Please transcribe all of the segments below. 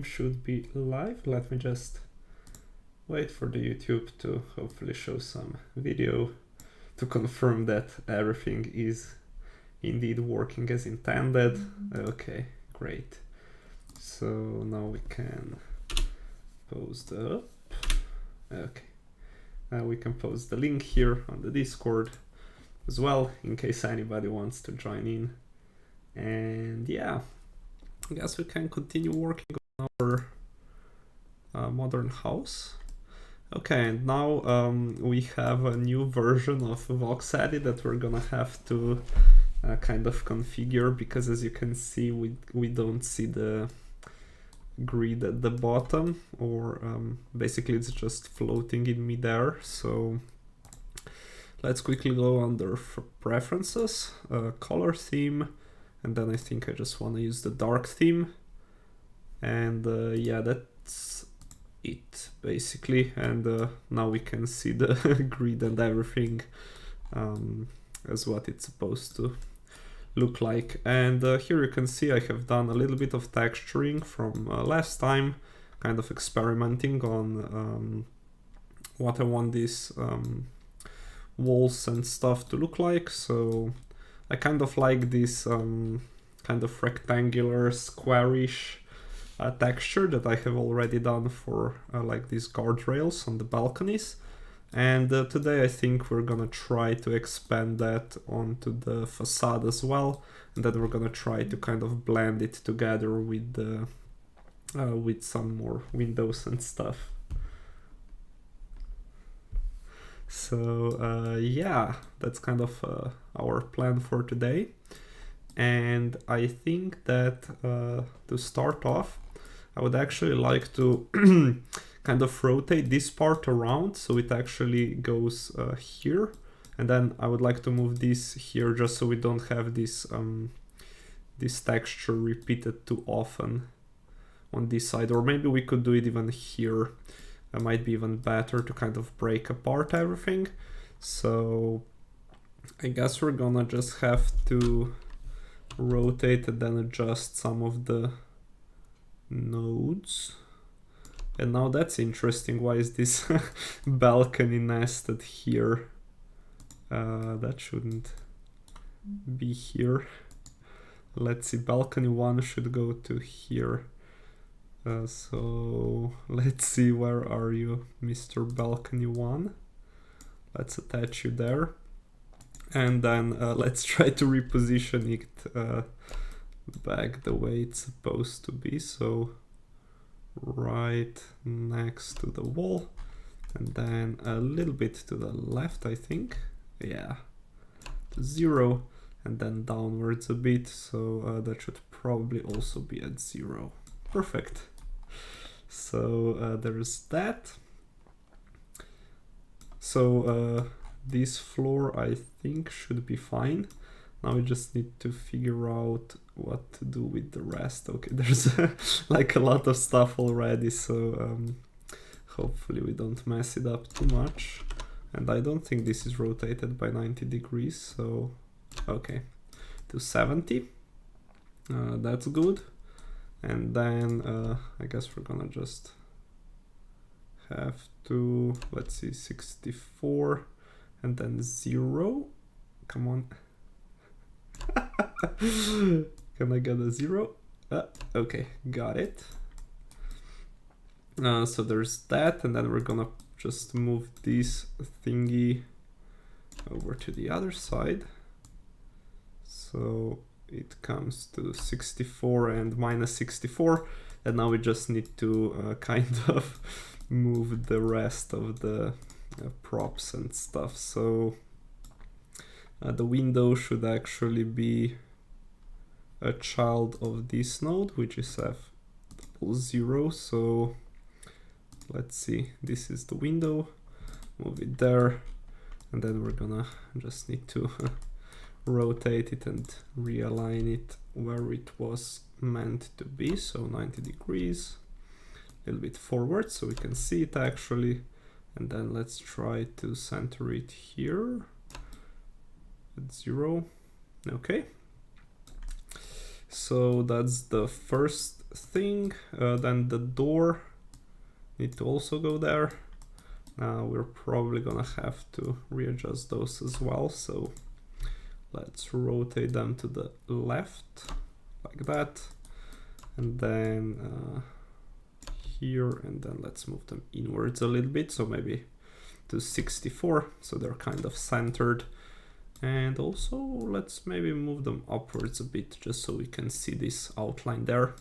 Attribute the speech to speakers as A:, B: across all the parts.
A: should be live. Let me just wait for the YouTube to hopefully show some video to confirm that everything is indeed working as intended. Okay, great. So now we can post up. Okay, now we can post the link here on the Discord as well in case anybody wants to join in. And yeah, I guess we can continue working on our modern house. Okay, and now we have a new version of VoxEdit that we're gonna have to kind of configure, because as you can see, we don't see the grid at the bottom, or basically it's just floating in midair. So let's quickly go under preferences, color theme, and then I think I just want to use the dark theme. And yeah, that's it basically. And now we can see the grid and everything as what it's supposed to look like. And here you can see I have done a little bit of texturing from last time, kind of experimenting on what I want these walls and stuff to look like. So I kind of like this kind of rectangular squarish texture that I have already done for like these guardrails on the balconies. And today I think we're gonna try to expand that onto the facade as well, and then we're gonna try to kind of blend it together with the with some more windows and stuff. So yeah, that's kind of our plan for today. And I think that to start off, I would actually like to kind of rotate this part around so it actually goes here, and then I would like to move this here just so we don't have this this texture repeated too often on this side. Or maybe we could do it even here. It might be even better to kind of break apart everything. So I guess we're gonna just have to rotate and then adjust some of the nodes. And now that's interesting. Why is this balcony nested here? That shouldn't be here. Let's see, balcony 1 should go to here. So let's see, where are you, Mr. Balcony 1? Let's attach you there. And then let's try to reposition it back the way it's supposed to be. So right next to the wall, and then a little bit to the left, I think. Yeah, to 0, and then downwards a bit. So that should probably also be at 0. Perfect. So there's that. So this floor I think should be fine. Now we just need to figure out what to do with the rest. Okay, there's like a lot of stuff already, so hopefully we don't mess it up too much. And I don't think this is rotated by 90 degrees, so okay, to 70. That's good. And then I guess we're gonna just have to, let's see, 64 and then 0. Come on. Can I get a 0? Okay, got it. So there's that, and then we're gonna just move this thingy over to the other side. So it comes to 64 and minus 64, and now we just need to kind of move the rest of the props and stuff. So the window should actually be a child of this node, which is f=0. So let's see, this is the window, move it there, and then we're gonna just need to rotate it and realign it where it was meant to be. So 90 degrees, a little bit forward so we can see it actually. And then let's try to center it here at 0. Okay. So that's the first thing. Then the door need to also go there. Now we're probably gonna have to readjust those as well, so let's rotate them to the left like that, and then here, and then let's move them inwards a little bit, so maybe to 64, so they're kind of centered. And also let's maybe move them upwards a bit just so we can see this outline there.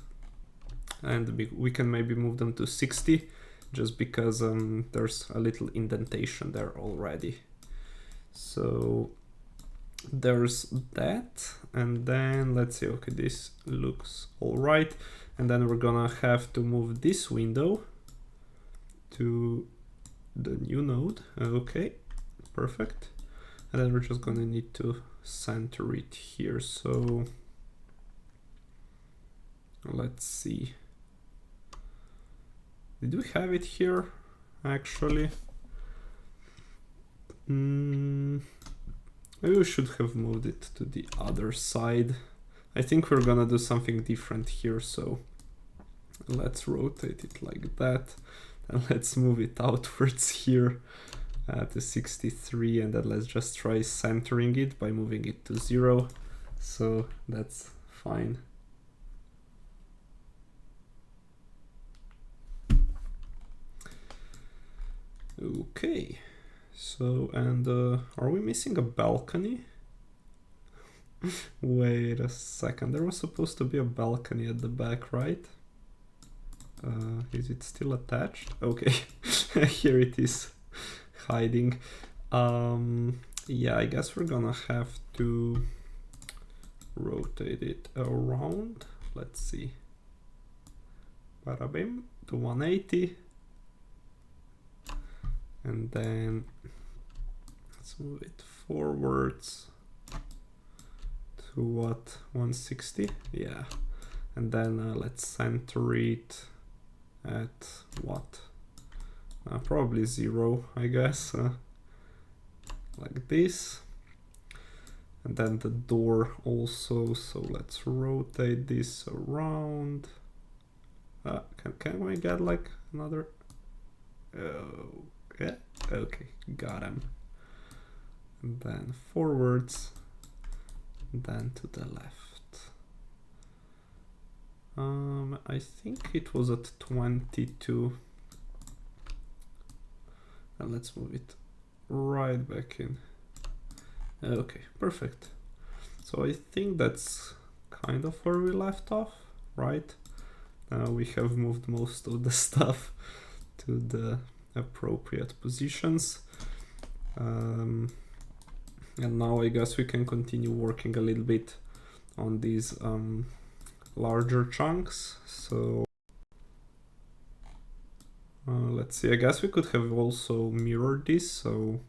A: And we can maybe move them to 60 just because there's a little indentation there already. So there's that, and then let's see, okay, this looks all right. And then we're gonna have to move this window to the new node. Okay, perfect. And then we're just gonna need to center it here. So let's see. Did we have it here actually? Maybe we should have moved it to the other side. I think we're gonna do something different here, so let's rotate it like that, and let's move it outwards here to 63, and then let's just try centering it by moving it to 0. So that's fine. Okay, so, and are we missing a balcony? Wait a second, there was supposed to be a balcony at the back, right? Is it still attached? Okay, here it is, hiding. Yeah, I guess we're gonna have to rotate it around. Let's see. Bada bim, to 180. And then let's move it forwards to what, 160? Yeah. And then let's center it at what? Probably 0, I guess. Like this. And then the door also, so let's rotate this around. Can we get like another? Yeah, okay, got him. And then forwards, and then to the left. I think it was at 22. And let's move it right back in. Okay, perfect. So I think that's kind of where we left off, right? We have moved most of the stuff to the appropriate positions. And now I guess we can continue working a little bit on these larger chunks. So let's see, I guess we could have also mirrored this, so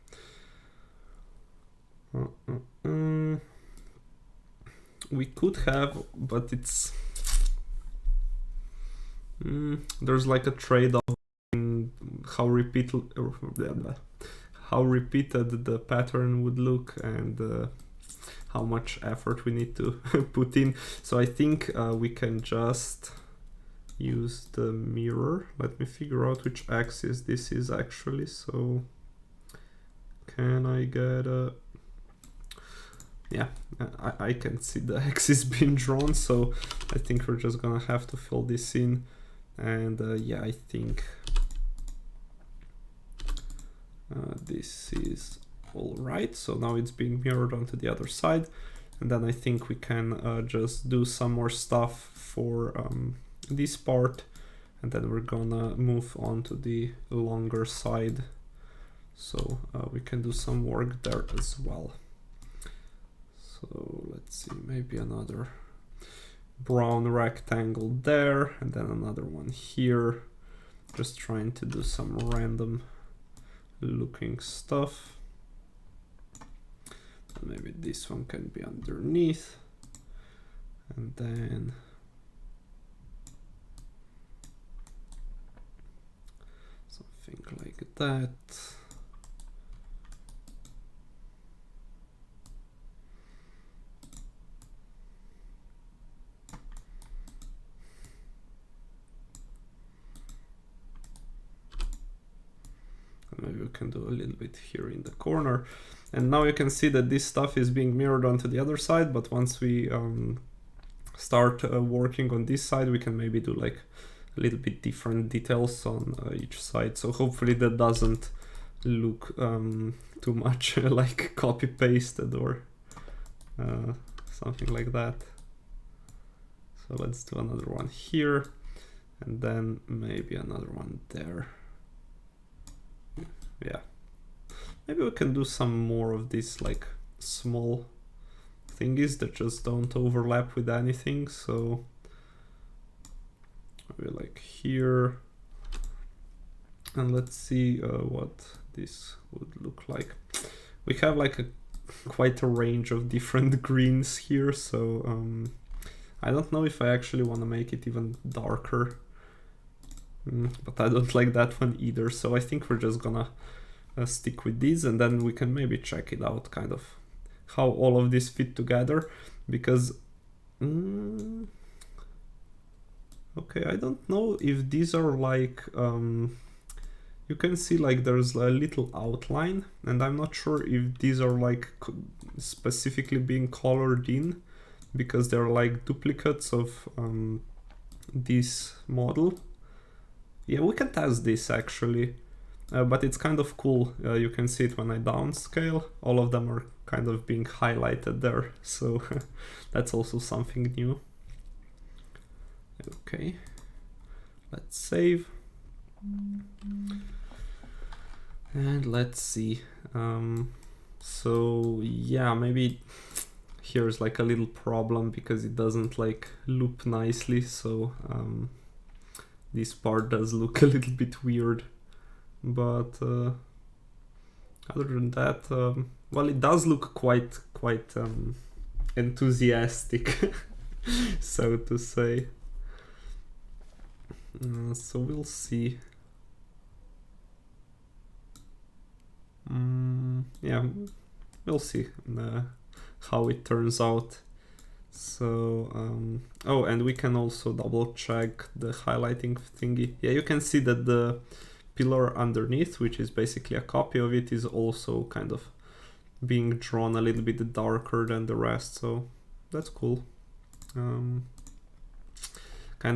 A: we could have, but it's there's like a trade-off in how repeated the pattern would look and how much effort we need to put in. So I think we can just use the mirror. Let me figure out which axis this is actually. So can I get a... Yeah, I can see the axis being drawn, so I think we're just gonna have to fill this in. And yeah, I think this is all right. So now it's being mirrored onto the other side. And then I think we can just do some more stuff for this part. And then we're gonna move on to the longer side. So we can do some work there as well. So let's see, maybe another brown rectangle there, and then another one here. Just trying to do some random looking stuff. And maybe this one can be underneath. And then something like that. maybe we can do a little bit here in the corner. And now you can see that this stuff is being mirrored onto the other side, but once we start working on this side, we can maybe do like a little bit different details on each side. So hopefully that doesn't look too much like copy pasted or something like that. So let's do another one here, and then maybe another one there. Yeah, maybe we can do some more of these like small thingies that just don't overlap with anything. So maybe like here, and let's see what this would look like. We have like quite a range of different greens here, so I don't know if I actually want to make it even darker, but I don't like that one either, so I think we're just gonna stick with these, and then we can maybe check it out, kind of how all of this fit together, because okay, I don't know if these are like you can see like there's a little outline, and I'm not sure if these are like specifically being colored in because they're like duplicates of this model. Yeah, we can test this actually, but it's kind of cool. You can see it when I downscale. All of them are kind of being highlighted there, so that's also something new. Okay, let's save. And let's see. So yeah, maybe here's like a little problem because it doesn't like loop nicely, so this part does look a little bit weird, but other than that, well, it does look quite enthusiastic, so to say. So we'll see. Yeah, we'll see how it turns out. So oh, and we can also double check the highlighting thingy. Yeah, you can see that the pillar underneath, which is basically a copy of it, is also kind of being drawn a little bit darker than the rest, so that's cool. Kind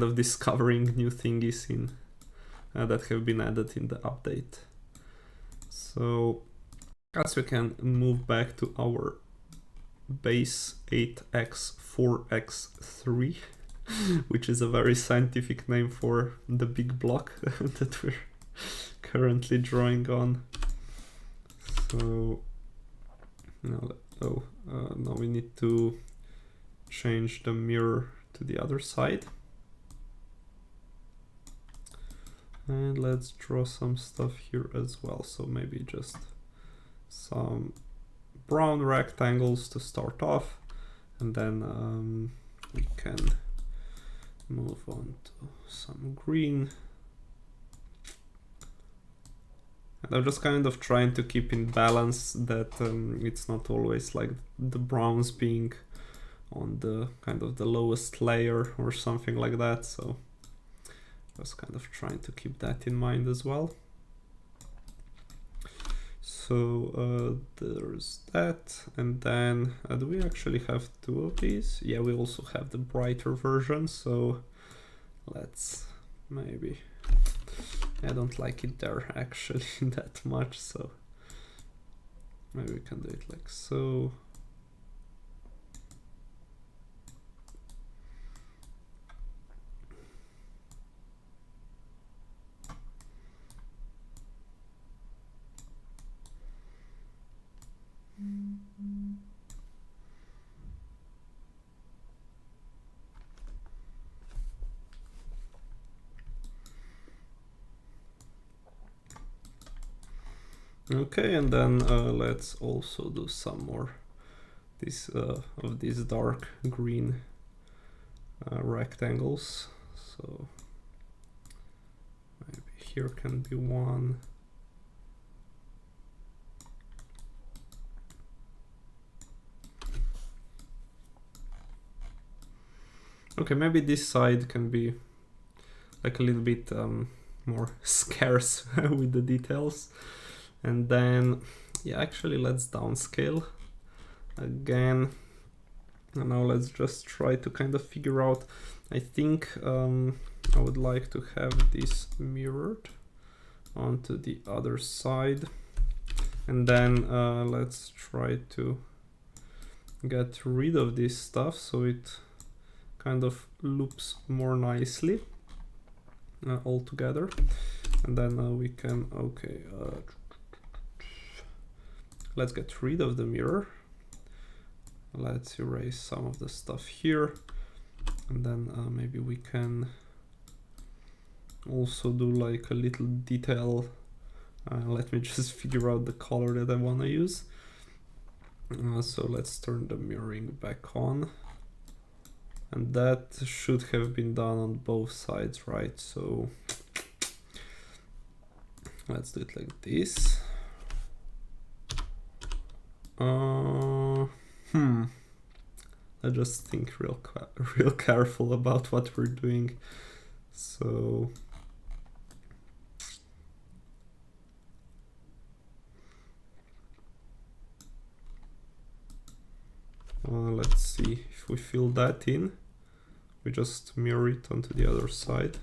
A: of discovering new thingies in that have been added in the update. So as we can move back to our base 8x4x3, which is a very scientific name for the big block that we're currently drawing on. So now, now we need to change the mirror to the other side. And let's draw some stuff here as well. So maybe just some brown rectangles to start off, and then we can move on to some green. And I'm just kind of trying to keep in balance that it's not always like the browns being on the kind of the lowest layer or something like that. So just kind of trying to keep that in mind as well. So there's that, and then do we actually have two of these? Yeah, we also have the brighter version, so let's maybe, I don't like it there actually that much, so maybe we can do it like so. Okay, and then let's also do some more of these dark green rectangles. So maybe here can be one. Okay, maybe this side can be like a little bit more scarce with the details. And then, yeah, actually let's downscale again. And now let's just try to kind of figure out, I think I would like to have this mirrored onto the other side. And then let's try to get rid of this stuff so it kind of loops more nicely all together. And then we can, okay, let's get rid of the mirror. Let's erase some of the stuff here. And then maybe we can also do like a little detail. Let me just figure out the color that I want to use. So let's turn the mirroring back on. And that should have been done on both sides, right? So let's do it like this. I just think real careful about what we're doing. So let's see if we fill that in. We just mirror it onto the other side,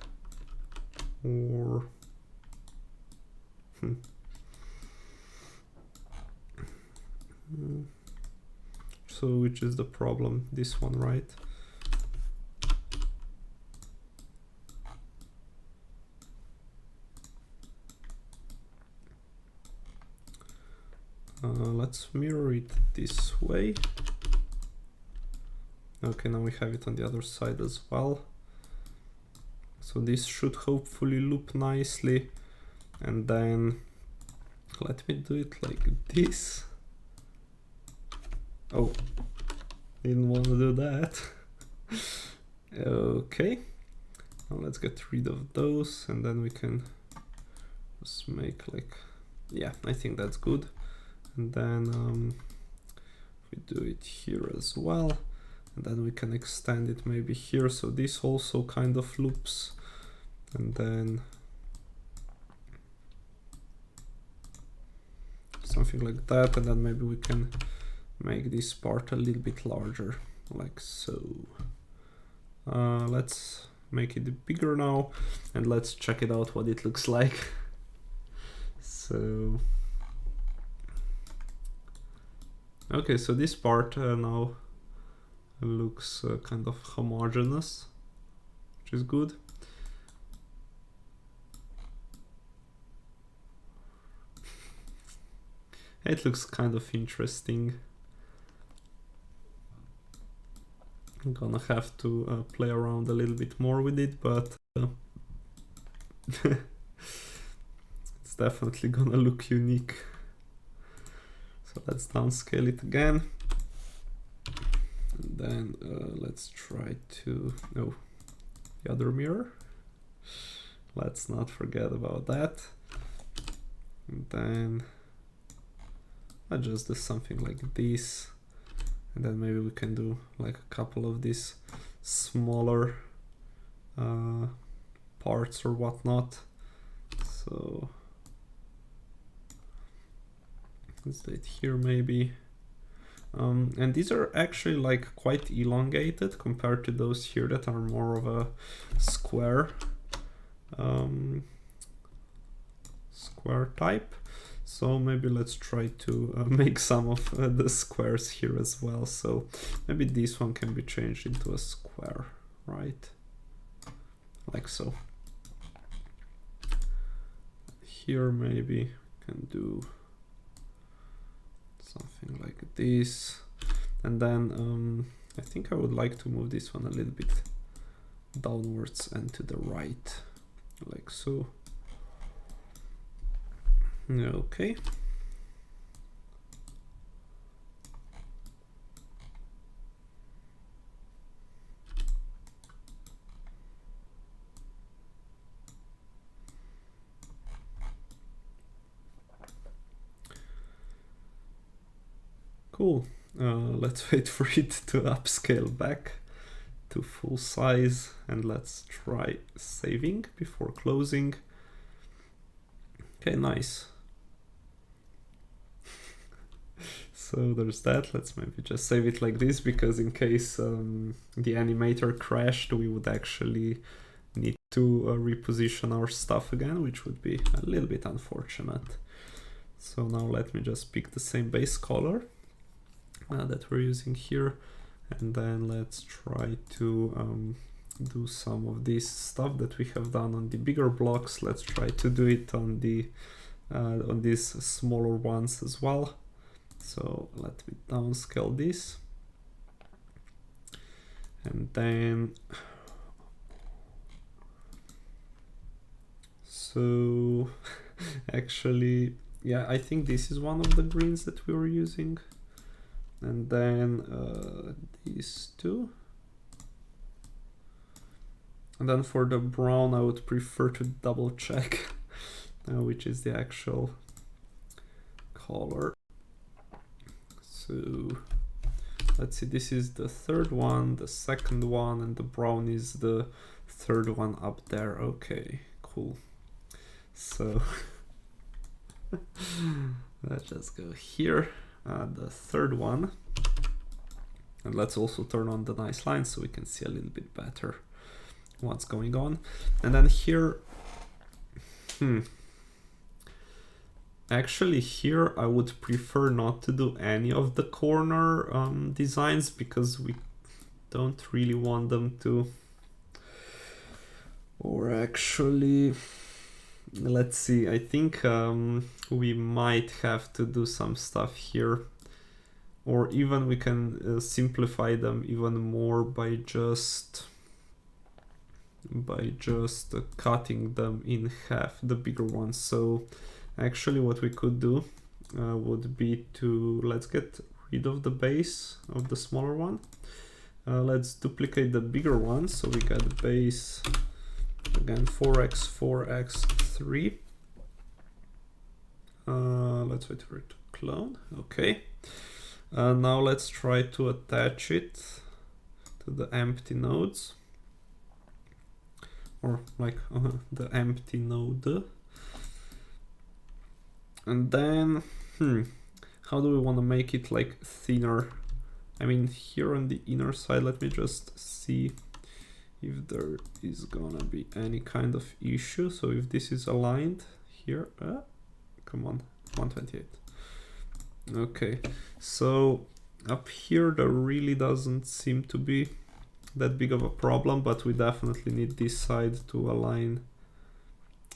A: or so which is the problem? This one, right? Let's mirror it this way. Okay, now we have it on the other side as well. So this should hopefully loop nicely. And then let me do it like this. Oh, didn't want to do that. Okay, now let's get rid of those, and then we can just make like, yeah, I think that's good. And then we do it here as well. And then we can extend it maybe here, so this also kind of loops. And then something like that, and then maybe we can make this part a little bit larger, like so. Let's make it bigger now, and let's check it out what it looks like. So, okay, so this part now looks kind of homogeneous, which is good. It looks kind of interesting. I'm gonna have to play around a little bit more with it, but it's definitely gonna look unique. So let's downscale it again. And then let's try to, no, the other mirror. Let's not forget about that. And then I just do something like this. And then maybe we can do like a couple of these smaller parts or whatnot. So let's do it here maybe. And these are actually like quite elongated compared to those here that are more of a square square type. So maybe let's try to make some of the squares here as well. So maybe this one can be changed into a square, right? Like so. Here maybe we can do something like this. And then I think I would like to move this one a little bit downwards and to the right, like so. Okay. Cool. Let's wait for it to upscale back to full size, and let's try saving before closing. Okay, nice. So there's that. Let's maybe just save it like this, because in case the animator crashed, we would actually need to reposition our stuff again, which would be a little bit unfortunate. So now let me just pick the same base color that we're using here, and then let's try to do some of this stuff that we have done on the bigger blocks. Let's try to do it on the on these smaller ones as well. So let me downscale this, and then so actually, yeah, I think this is one of the greens that we were using, and then these two. And then for the brown, I would prefer to double check which is the actual color. So let's see, this is the third one, the second one, and the brown is the third one up there. Okay, cool. So let's just go here, the third one. And let's also turn on the nice line so we can see a little bit better what's going on. And then here, actually here I would prefer not to do any of the corner designs, because we don't really want them to, or actually, let's see, I think we might have to do some stuff here, or even we can simplify them even more by just cutting them in half, the bigger ones. So actually what we could do would be to, let's get rid of the base of the smaller one. Let's duplicate the bigger one, so we get base again 4x 4x 3. Let's wait for it to clone. Okay, now let's try to attach it to the empty nodes, or like the empty node. And then how do we want to make it like thinner? I mean, here on the inner side, let me just see if there is gonna be any kind of issue. So if this is aligned here, come on, 128. Okay, so up here there really doesn't seem to be that big of a problem, but we definitely need this side to align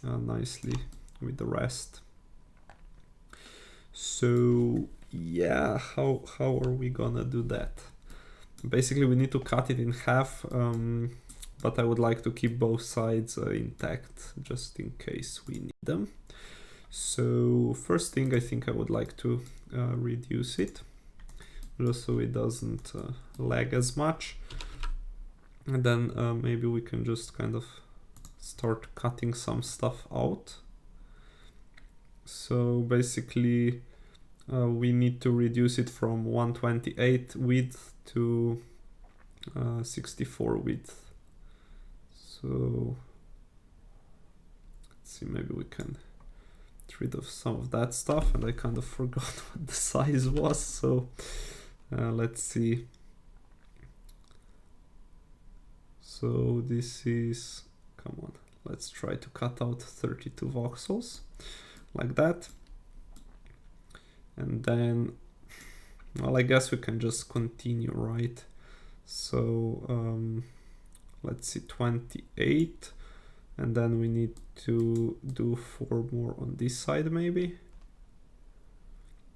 A: nicely with the rest. So yeah, how are we gonna do that? Basically we need to cut it in half, but I would like to keep both sides intact just in case we need them. So first thing, I think I would like to reduce it just so it doesn't lag as much. And then maybe we can just kind of start cutting some stuff out. So basically we need to reduce it from 128 width to 64 width. So let's see, maybe we can get rid of some of that stuff, and I kind of forgot what the size was, so let's see. So this is, come on, let's try to cut out 32 voxels like that. And then, well, I guess we can just continue, right? So let's see, 28, and then we need to do 4 more on this side maybe.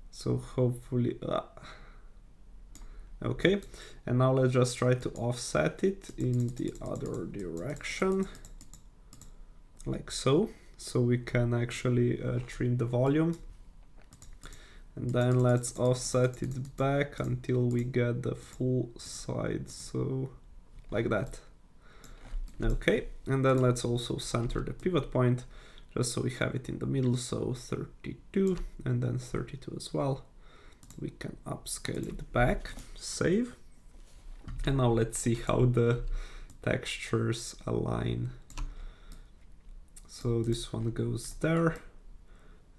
A: So hopefully, okay, and now let's just try to offset it in the other direction, like so. So we can actually trim the volume. And then let's offset it back until we get the full side, so like that. Okay, and then let's also center the pivot point, just so we have it in the middle, so 32, and then 32 as well. We can upscale it back, save. And now let's see how the textures align. So this one goes there.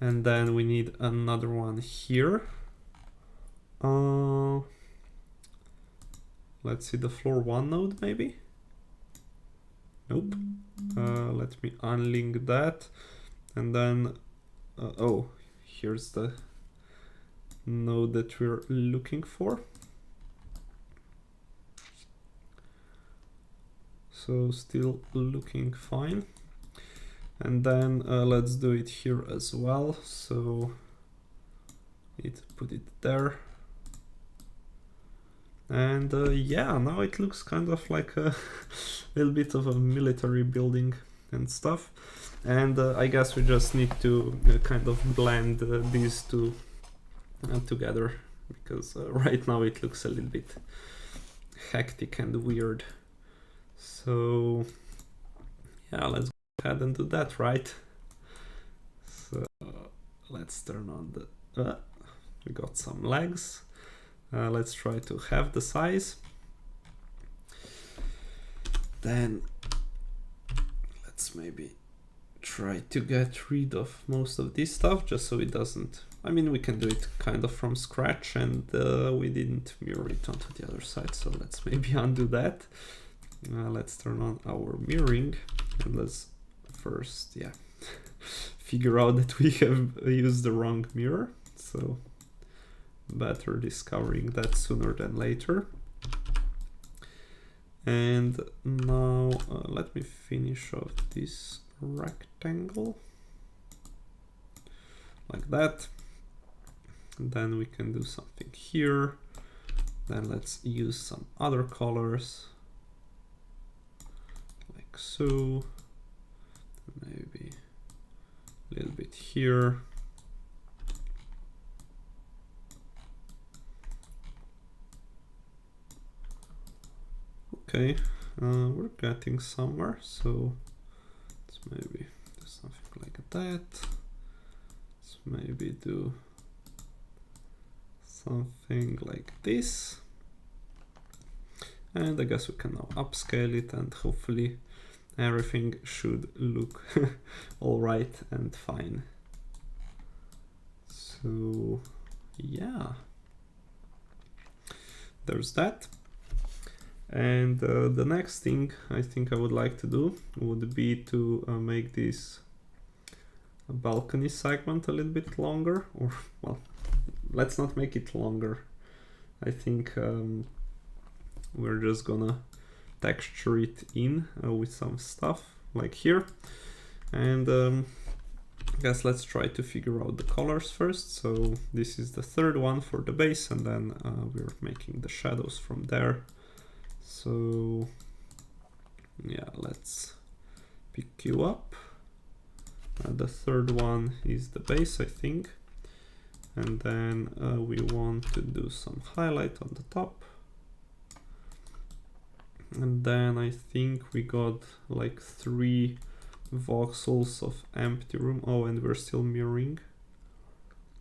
A: And then we need another one here. Let's see the floor 1 node maybe. Nope. Let me unlink that, and then oh, here's the node that we're looking for. So still looking fine. And then let's do it here as well. So need to put it there. And yeah, now it looks kind of like a little bit of a military building and stuff. And I guess we just need to kind of blend these two together, because right now it looks a little bit hectic and weird. So yeah, let's go ahead and do that, right? So let's turn on the... we got some legs. Let's try to halve the size. Then let's maybe try to get rid of most of this stuff, just so it doesn't... I mean, we can do it kind of from scratch, and we didn't mirror it onto the other side, so let's maybe undo that. Let's turn on our mirroring, and let's first, yeah, figure out that we have used the wrong mirror. So better discovering that sooner than later. And now let me finish off this rectangle like that. And then we can do something here. Then let's use some other colors, like so. Maybe a little bit here. Okay, we're getting somewhere, so let's maybe do something like that. Let's maybe do something like this. And I guess we can now upscale it, and hopefully everything should look all right and fine. So yeah, there's that. And the next thing I think I would like to do would be to make this balcony segment a little bit longer, or well, let's not make it longer. I think we're just gonna texture it in with some stuff like here. And I guess let's try to figure out the colors first. So this is the third one for the base, and then we're making the shadows from there. So yeah, let's pick you up. The third one is the base, I think. And then we want to do some highlight on the top. And then I think we got like 3 voxels of empty room. Oh, and we're still mirroring.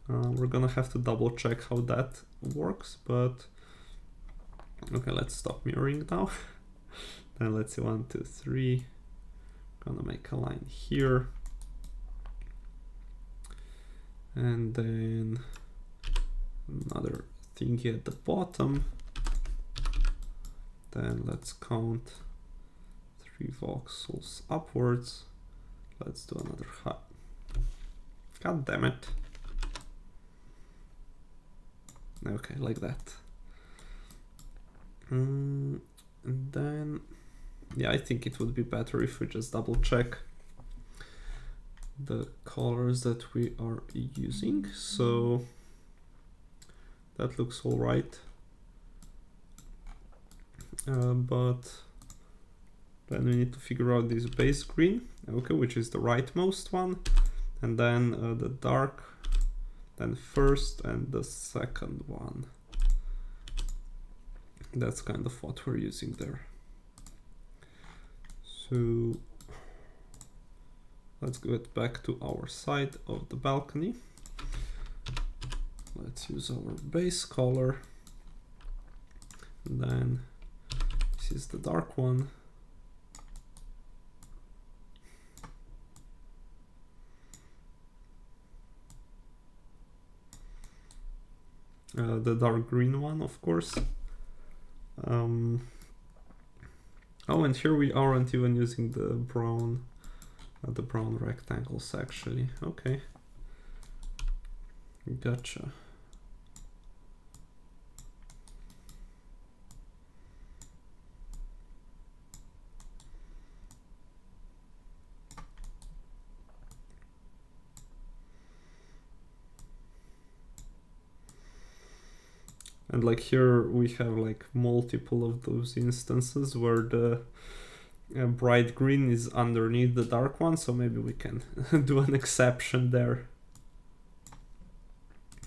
A: We're gonna have to double check how that works, but okay, let's stop mirroring now. Then let's see, 1, 2, 3. Gonna make a line here. And then another thingy at the bottom. Then let's count 3 voxels upwards. Let's do another high. God damn it. Okay, like that. And then, yeah, I think it would be better if we just double check the colors that we are using. So that looks all right. But then we need to figure out this base green, okay, which is the rightmost one, and then the dark, then first and the second one. That's kind of what we're using there. So let's get back to our side of the balcony. Let's use our base color, and then this is the dark one. the dark green one, of course. Oh, and here we aren't even using the brown rectangles actually. Okay, gotcha. And like here we have like multiple of those instances where the bright green is underneath the dark one, so maybe we can do an exception there.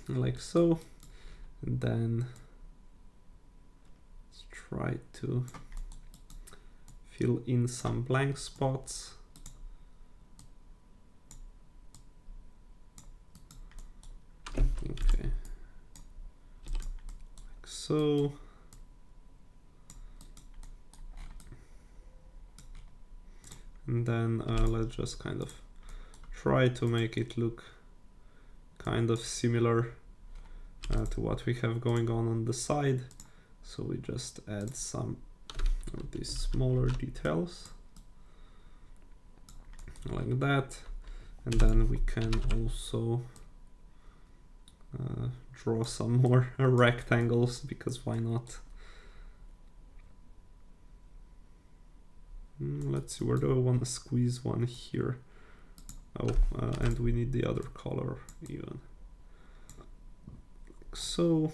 A: Like so. And then let's try to fill in some blank spots. Okay. Like so. And then let's just kind of try to make it look kind of similar to what we have going on the side. So we just add some of these smaller details like that. And then we can also draw some more rectangles, because why not? Let's see, where do I want to squeeze one here? Oh, and we need the other color even. Like so.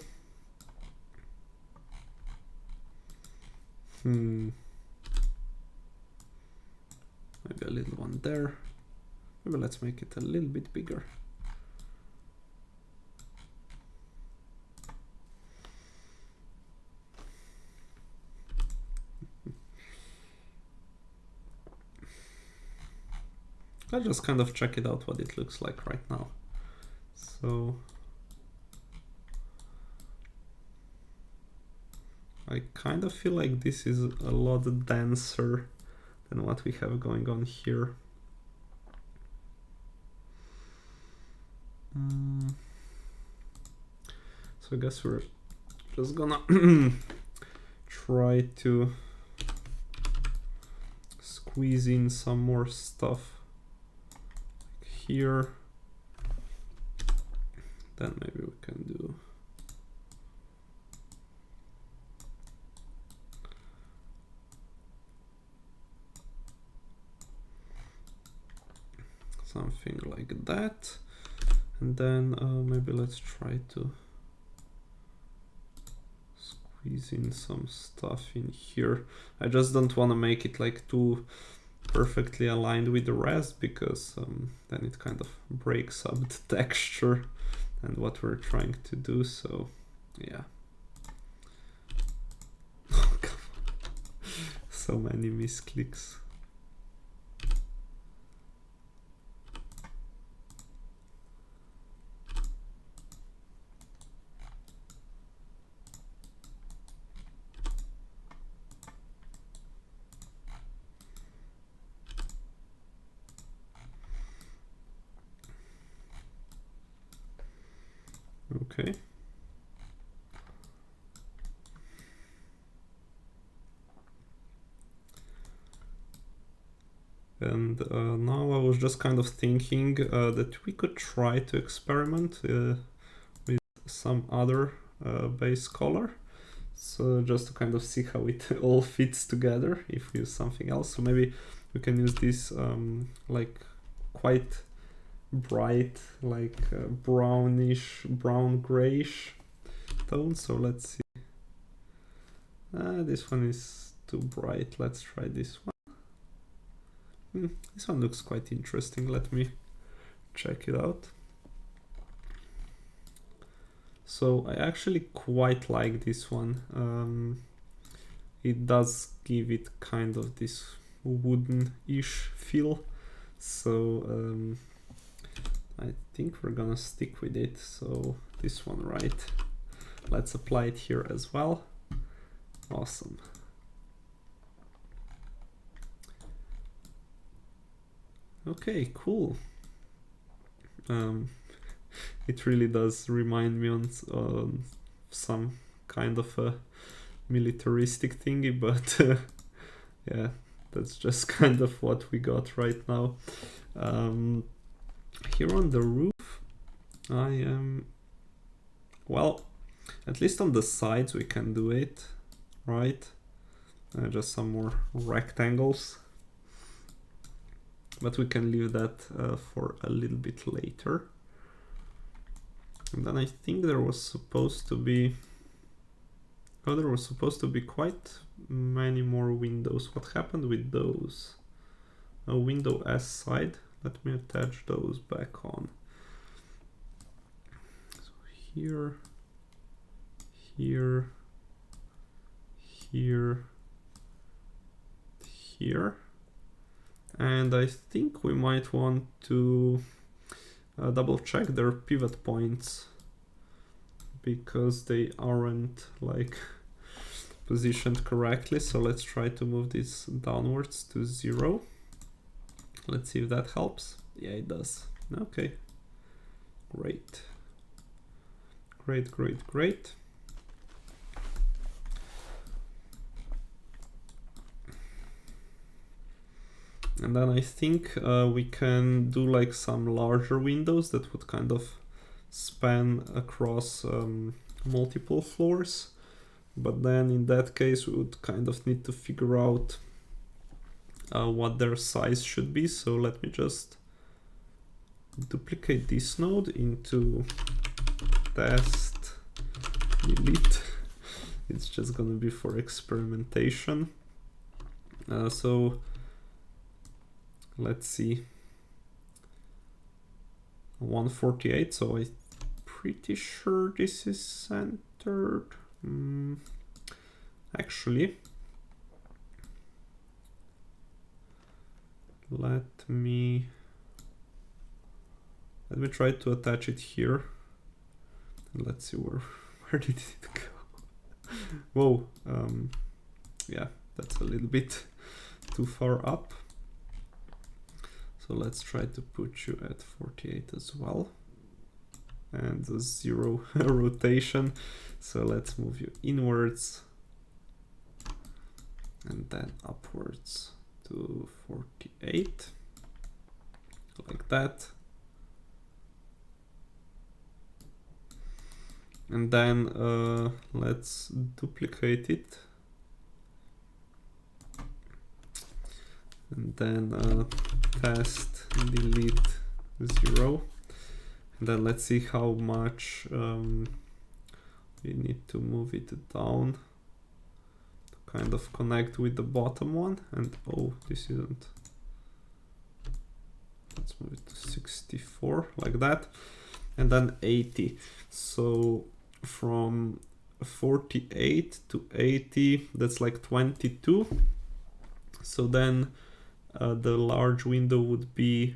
A: Maybe a little one there. Maybe let's make it a little bit bigger. Let's just kind of check it out what it looks like right now. So I kind of feel like this is a lot denser than what we have going on here. So I guess we're just gonna try to squeeze in some more stuff here. Then maybe we can do something like that. And then maybe let's try to squeeze in some stuff in here. I just don't want to make it like too perfectly aligned with the rest, because then it kind of breaks up the texture and what we're trying to do. So yeah. Oh, come on. So many misclicks. Okay. And now I was just kind of thinking that we could try to experiment with some other base color. So just to kind of see how it all fits together if we use something else. So maybe we can use this like quite bright, like brownish, brown grayish tone. So let's see. This one is too bright. Let's try this one. This one looks quite interesting. Let me check it out. So I actually quite like this one. It does give it kind of this wooden-ish feel. So I think we're gonna stick with it. So this one, right? Let's apply it here as well. Awesome. Okay, cool. it really does remind me on some kind of a militaristic thingy, but yeah, that's just kind of what we got right now. Here on the roof, I am, well, at least on the sides we can do it, right? Just some more rectangles, but we can leave that for a little bit later. And then I think there was supposed to be, oh, there was supposed to be quite many more windows. What happened with those? A window S side. Let me attach those back on. So here, here, here, here. And I think we might want to double check their pivot points, because they aren't like positioned correctly. So let's try to move this downwards to 0. Let's see if that helps. Yeah, it does. Okay, great, great, great, great. And then I think we can do like some larger windows that would kind of span across multiple floors. But then in that case, we would kind of need to figure out what their size should be. So let me just duplicate this node into test delete. It's just going to be for experimentation. So let's see, 148, so I'm pretty sure this is centered. Actually, let me try to attach it here. Let's see where did it go? Whoa, yeah, that's a little bit too far up. So let's try to put you at 48 as well, and the 0 rotation. So let's move you inwards and then upwards to 48, like that. And then let's duplicate it. And then test delete 0. And then let's see how much we need to move it down to kind of connect with the bottom one. And oh, this isn't. Let's move it to 64, like that. And then 80. So from 48 to 80, that's like 22. So then the large window would be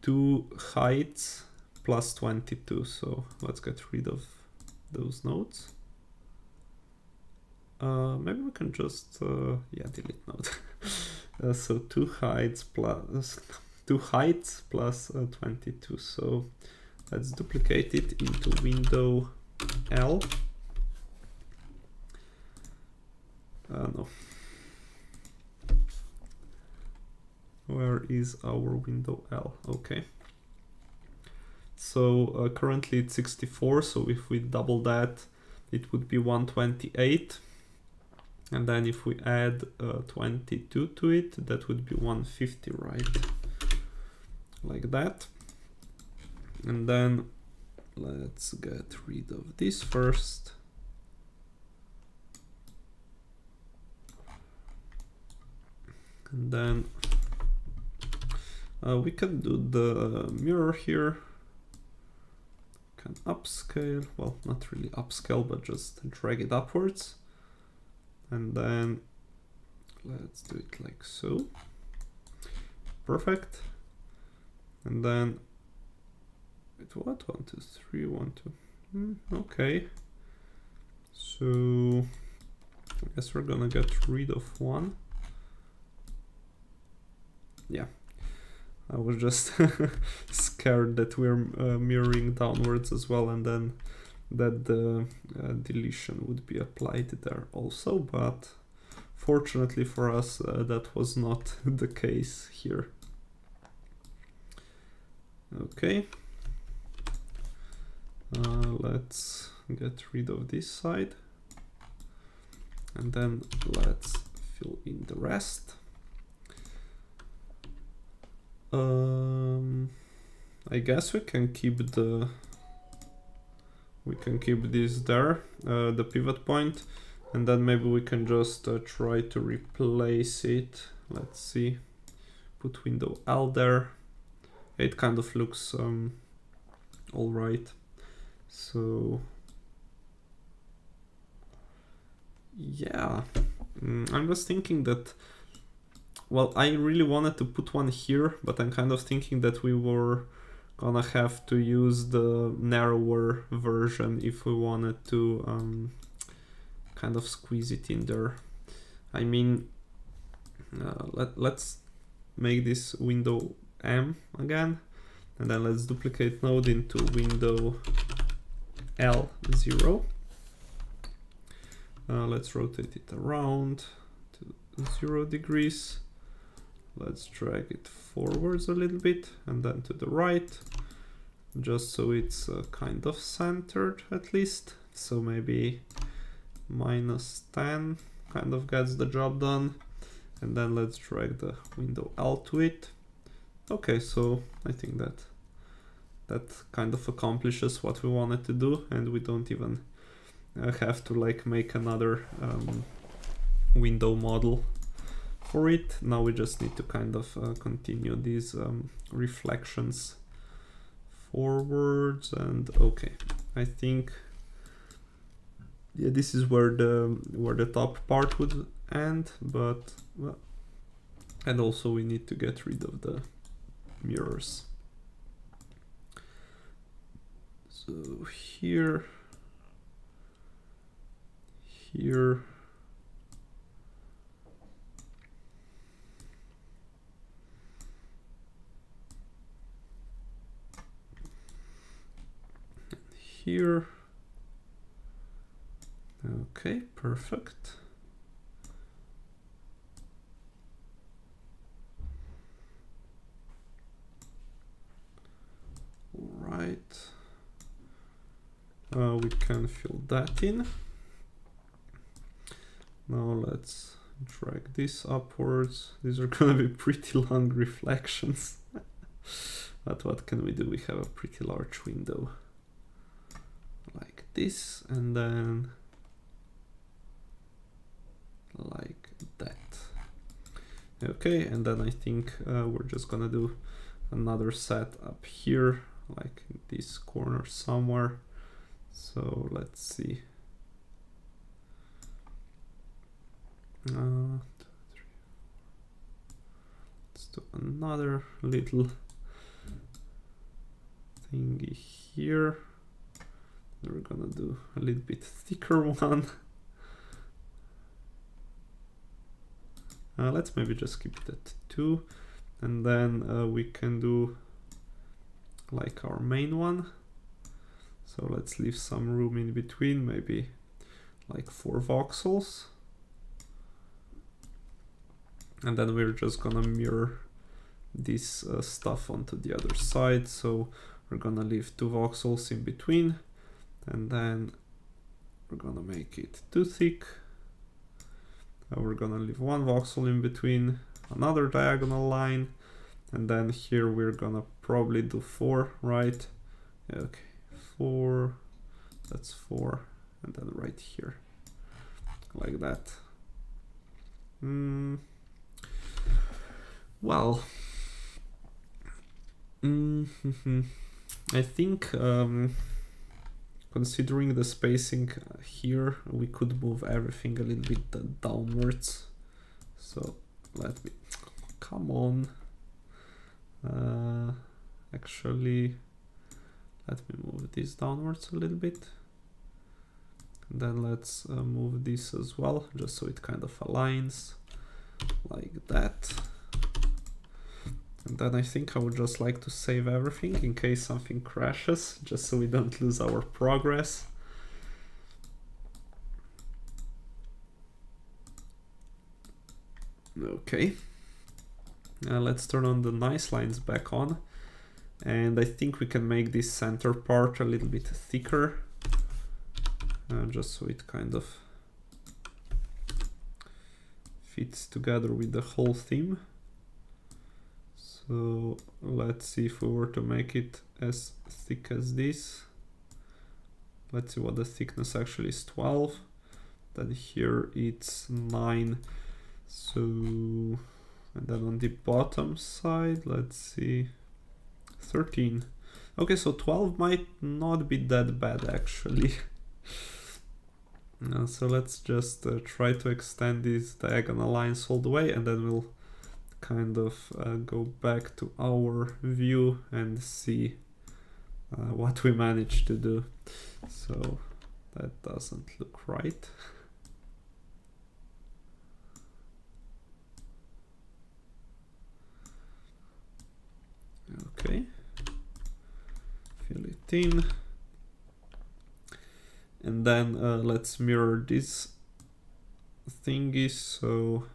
A: 2 heights plus 22. So let's get rid of those nodes. Maybe we can just yeah, delete node. So 2 heights plus 22. So let's duplicate it into window L. No. Where is our window L? Okay. So currently it's 64. So if we double that, it would be 128. And then if we add 22 to it, that would be 150, right? Like that. And then let's get rid of this first. And then we can do the mirror here. Can upscale, well, not really upscale, but just drag it upwards. And then let's do it like so. Perfect. And then what? 1, 2, 3, 1, 2. Okay. So I guess we're gonna get rid of one. Yeah. I was just scared that we're mirroring downwards as well, and then that the deletion would be applied there also, but fortunately for us that was not the case here. Okay, let's get rid of this side, and then let's fill in the rest. I guess we can keep this there, the pivot point, and then maybe we can just try to replace it. Let's see, put window L there. It kind of looks all right. So yeah, I'm just thinking that, well, I really wanted to put one here, but I'm kind of thinking that we were gonna have to use the narrower version if we wanted to kind of squeeze it in there. I mean, let's make this window M again, and then let's duplicate node into window L0. Let's rotate it around to 0 degrees. Let's drag it forwards a little bit and then to the right, just so it's kind of centered at least. So maybe -10 kind of gets the job done. And then let's drag the window L to it. Okay, so I think that kind of accomplishes what we wanted to do, and we don't even have to like make another window model for it. Now we just need to kind of continue these reflections forwards, and okay, I think, yeah, this is where the top part would end, but well, and also we need to get rid of the mirrors. So here, here, here. Okay, perfect. All right. We can fill that in. Now let's drag this upwards. These are gonna be pretty long reflections. But what can we do? We have a pretty large window like this, and then like that. Okay, and then I think we're just gonna do another set up here, like in this corner somewhere. So let's see. 2, 3. Let's do another little thingy here. We're gonna do a little bit thicker one. Let's maybe just keep it at 2, and then we can do like our main one. So let's leave some room in between, maybe like 4 voxels. And then we're just gonna mirror this stuff onto the other side. So we're gonna leave 2 voxels in between, and then we're gonna make it too thick. We're gonna leave 1 voxel in between, another diagonal line, and then here we're gonna probably do 4, right? Okay, 4, that's 4, and then right here, like that. Well, I think considering the spacing here, we could move everything a little bit downwards. So let me, come on. Actually, let me move this downwards a little bit. And then let's move this as well, just so it kind of aligns like that. And then I think I would just like to save everything in case something crashes, just so we don't lose our progress. Okay, let's turn on the nice lines back on. And I think we can make this center part a little bit thicker, just so it kind of fits together with the whole theme. So let's see if we were to make it as thick as this. Let's see what the thickness actually is, 12. Then here it's 9. So, and then on the bottom side, let's see, 13. Okay, so 12 might not be that bad actually. So let's just try to extend these diagonal lines all the way, and then we'll kind of go back to our view and see what we managed to do. So that doesn't look right. Okay, fill it in. And then let's mirror this thingy. So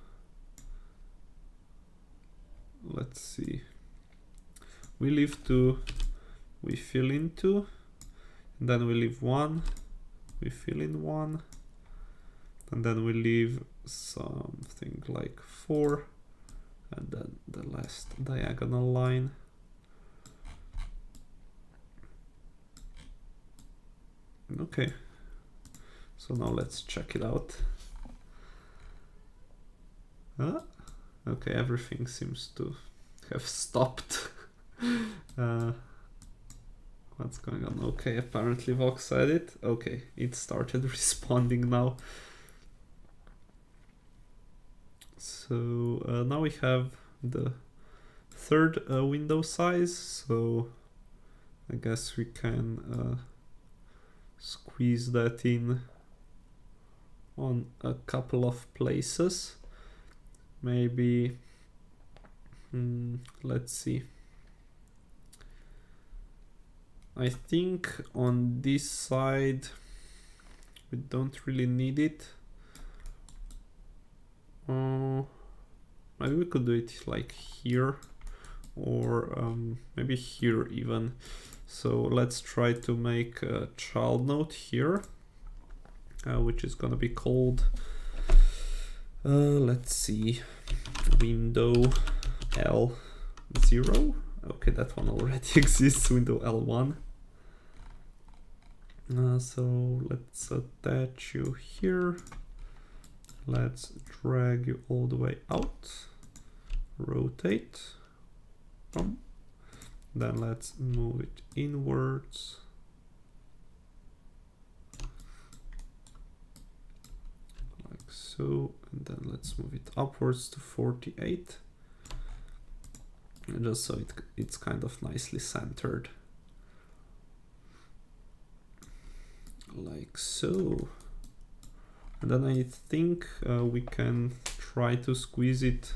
A: let's see, we leave 2, we fill in 2, and then we leave 1, we fill in 1, and then we leave something like 4, and then the last diagonal line. Okay, so now let's check it out. Okay, everything seems to have stopped. What's going on? Okay, apparently Vox said it. Okay, it started responding now. So now we have the third window size, so I guess we can squeeze that in on a couple of places. Maybe, let's see. I think on this side we don't really need it. Maybe we could do it like here, or maybe here even. So let's try to make a child node here, which is gonna be called, let's see, window L0. Okay, that one already exists, window L1. So let's attach you here. Let's drag you all the way out, rotate. Then let's move it inwards. Like so, and then let's move it upwards to 48. And just so it's kind of nicely centered. Like so. And then I think we can try to squeeze it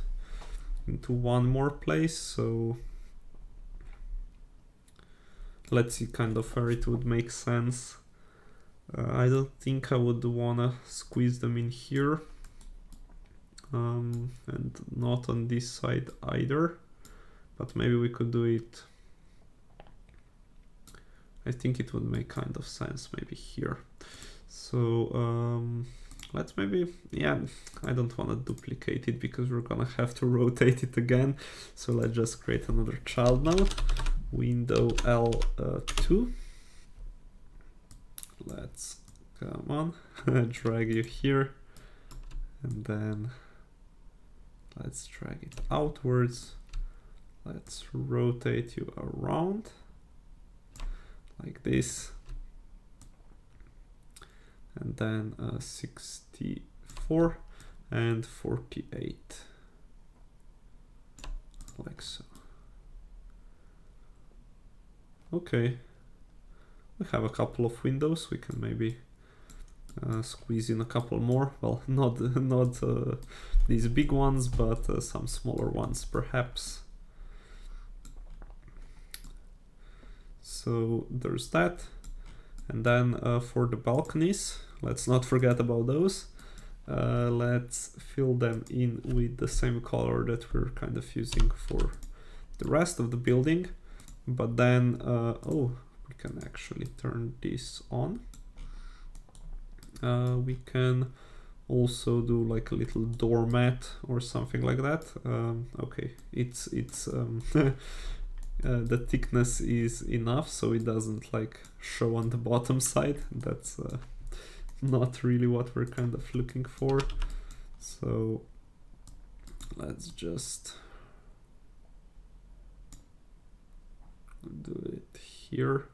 A: into one more place. So let's see kind of where it would make sense. I don't think I would wanna squeeze them in here, and not on this side either, but maybe we could do it. I think it would make kind of sense maybe here. So let's maybe, yeah, I don't want to duplicate it because we're gonna have to rotate it again. So let's just create another child node, window L2. Let's, come on, drag you here, and then let's drag it outwards. Let's rotate you around like this, and then 64 and 48, like so. Okay, we have a couple of windows. We can maybe squeeze in a couple more. Well, not these big ones, but some smaller ones perhaps. So there's that. And then for the balconies, let's not forget about those. Let's fill them in with the same color that we're kind of using for the rest of the building. But then, oh, we can actually turn this on. We can also do like a little doormat or something like that. Okay, it's the thickness is enough so it doesn't like show on the bottom side. That's not really what we're kind of looking for. So let's just do it here,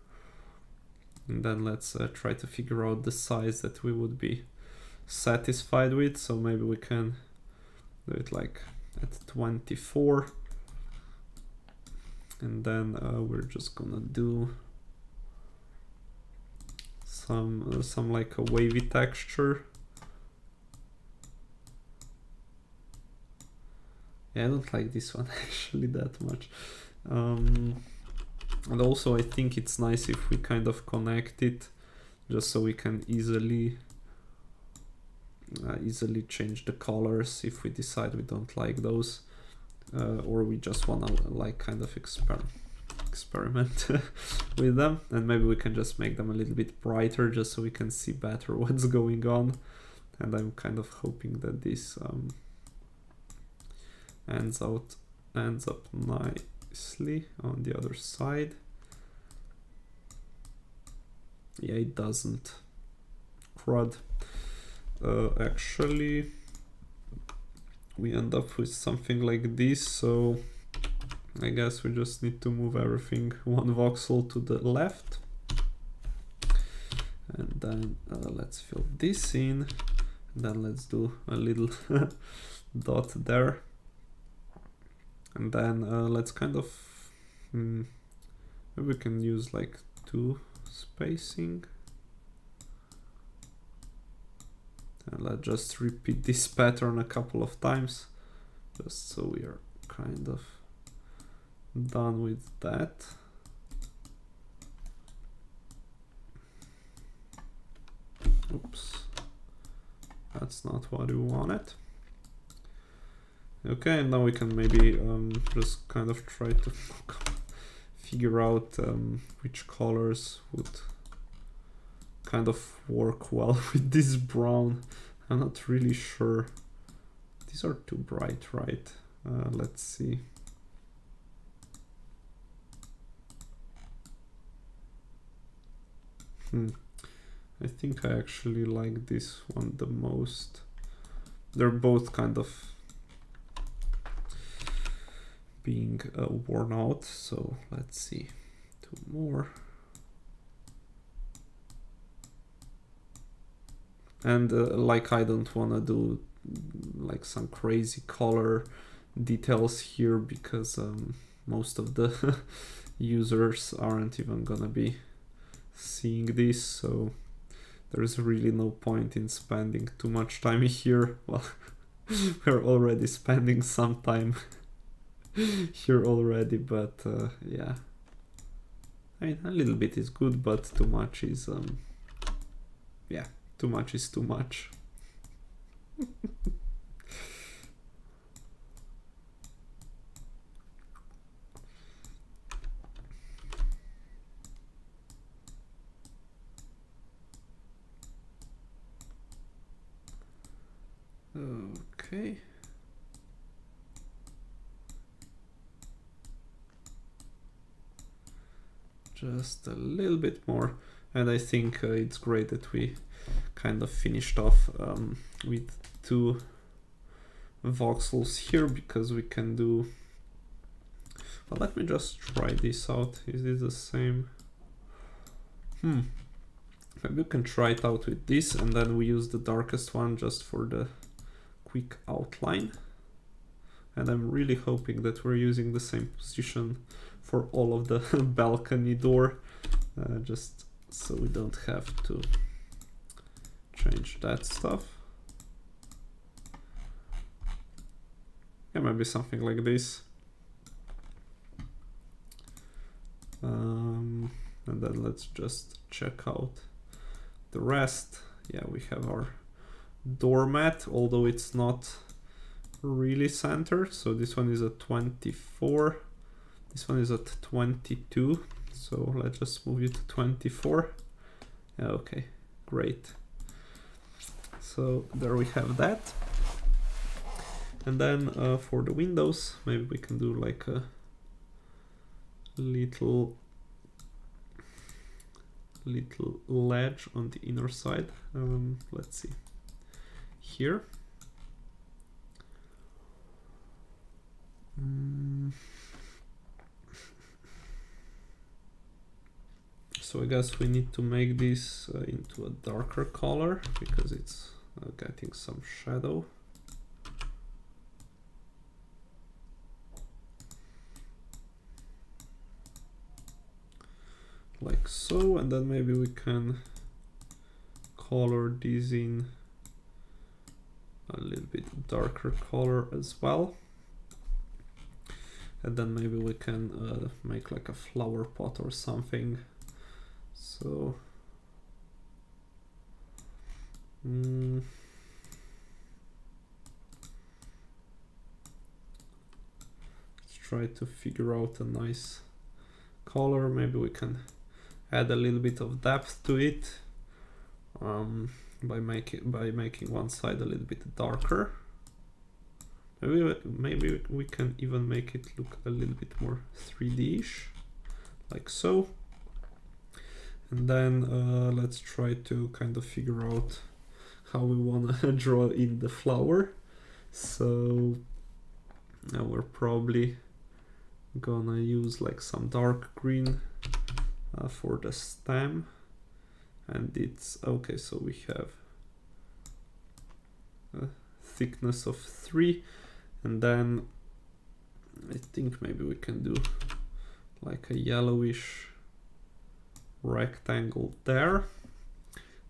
A: and then let's try to figure out the size that we would be satisfied with. So maybe we can do it like at 24, and then we're just gonna do some like a wavy texture. Yeah, I don't like this one actually that much. And also I think it's nice if we kind of connect it, just so we can easily change the colors if we decide we don't like those, or we just want to like kind of experiment with them. And maybe we can just make them a little bit brighter just so we can see better what's going on. And I'm kind of hoping that this ends up nicely on the other side. Yeah, it doesn't. Crud. Actually, we end up with something like this, so I guess we just need to move everything one voxel to the left. And then let's fill this in, and then let's do a little dot there. And then let's kind of, maybe we can use like 2 spacing. And let's just repeat this pattern a couple of times, just so we are kind of done with that. Oops, that's not what we wanted. Okay, and now we can maybe just kind of try to figure out which colors would kind of work well with this brown. I'm not really sure. These are too bright, right? Let's see. I think I actually like this one the most. They're both kind of being worn out, so let's see. 2 more. And like I don't want to do like some crazy color details here, because most of the users aren't even gonna be seeing this, so there's really no point in spending too much time here. Well, we're already spending some time here already, but yeah, I mean, a little bit is good, but too much is yeah, too much is too much. Okay. Just a little bit more, and I think it's great that we kind of finished off with 2 voxels here, because we can do, well, let me just try this out. Is this the same? Maybe we can try it out with this, and then we use the darkest one just for the quick outline. And I'm really hoping that we're using the same position for all of the balcony door, just so we don't have to change that stuff. Yeah, maybe something like this. and then let's just check out the rest. Yeah, we have our doormat, although it's not really centered. So this one is at 24, this one is at 22. So let's just move it to 24. Yeah, okay, great. So there we have that. And then for the windows, maybe we can do like a little ledge on the inner side. Let's see here. So I guess we need to make this into a darker color because it's getting some shadow. Like so, and then maybe we can color these in a little bit darker color as well. And then maybe we can make like a flower pot or something. So let's try to figure out a nice color. Maybe we can add a little bit of depth to it by making one side a little bit darker. Maybe we can even make it look a little bit more 3D-ish, like so. And then let's try to kind of figure out how we want to draw in the flower. So now we're probably gonna use like some dark green for the stem, and it's okay. So we have a thickness of 3, and then I think maybe we can do like a yellowish rectangle there,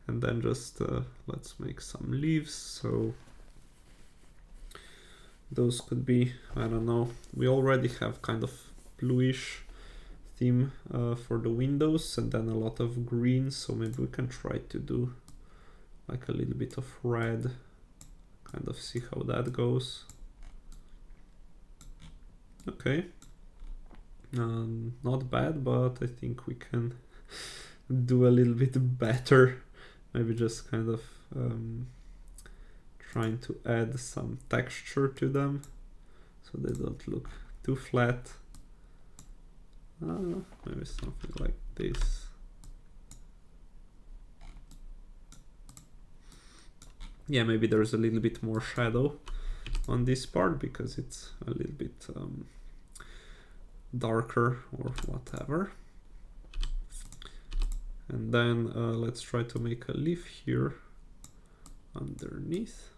A: and then just let's make some leaves. So those could be, I don't know, we already have kind of bluish theme for the windows, and then a lot of green, so maybe we can try to do like a little bit of red, kind of see how that goes. Okay, not bad, but I think we can do a little bit better. Maybe just kind of trying to add some texture to them so they don't look too flat. Maybe something like this. Yeah, maybe there's a little bit more shadow on this part because it's a little bit darker or whatever. And then let's try to make a leaf here underneath.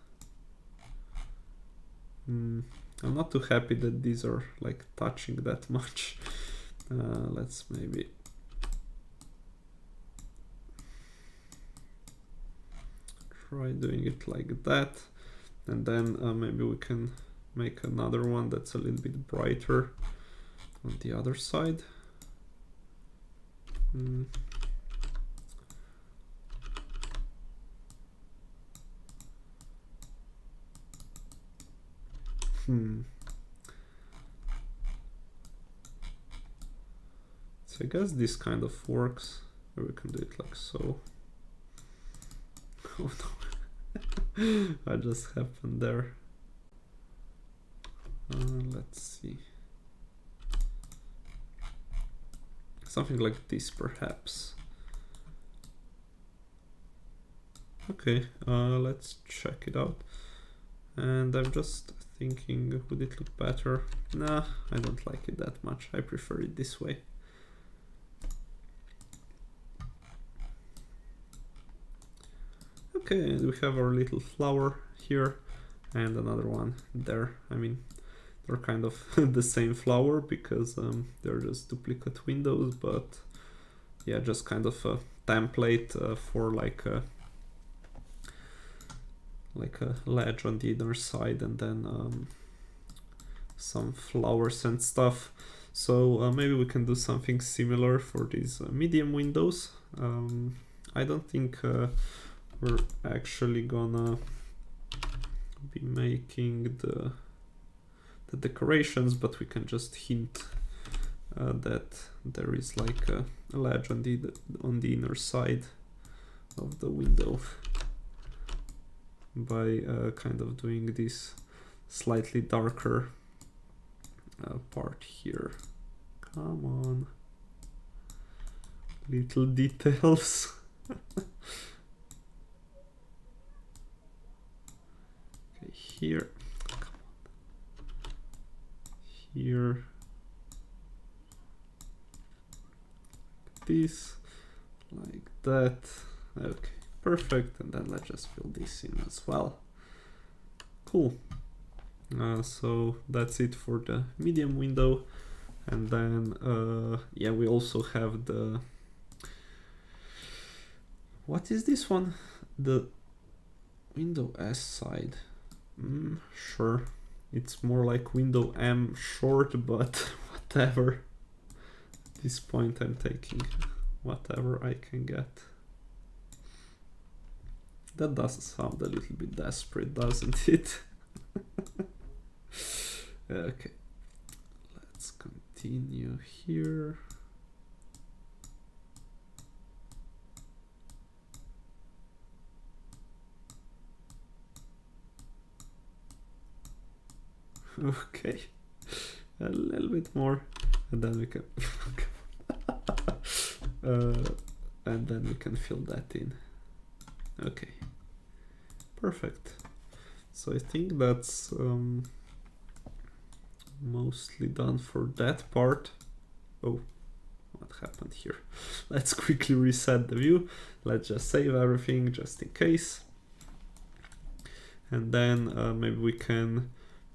A: I'm not too happy that these are like touching that much. Let's maybe try doing it like that, and then maybe we can make another one that's a little bit brighter on the other side. So I guess this kind of works, or we can do it like so. Oh no, what just happened there? Let's see. Something like this perhaps. Okay, let's check it out. And I'm just thinking, would it look better? Nah, I don't like it that much. I prefer it this way. Okay, and we have our little flower here and another one there. I mean, they're kind of the same flower because they're just duplicate windows, but yeah, just kind of a template for like a ledge on the inner side, and then some flowers and stuff. So maybe we can do something similar for these medium windows. I don't think we're actually gonna be making the decorations, but we can just hint that there is like a ledge on the inner side of the window by kind of doing this slightly darker part here. Come on, little details. Okay, here, come on, here, this, like that. Okay, perfect. And then let's just fill this in as well. Cool. So that's it for the medium window. And then yeah, we also have the, what is this one? The window S side. Sure, it's more like window M short, but whatever. At this point I'm taking whatever I can get. That does sound a little bit desperate, doesn't it? Okay, let's continue here. Okay, a little bit more, and then we can and then we can fill that in. Okay, perfect. So I think that's mostly done for that part. Oh, what happened here? Let's quickly reset the view. Let's just save everything just in case. And then maybe we can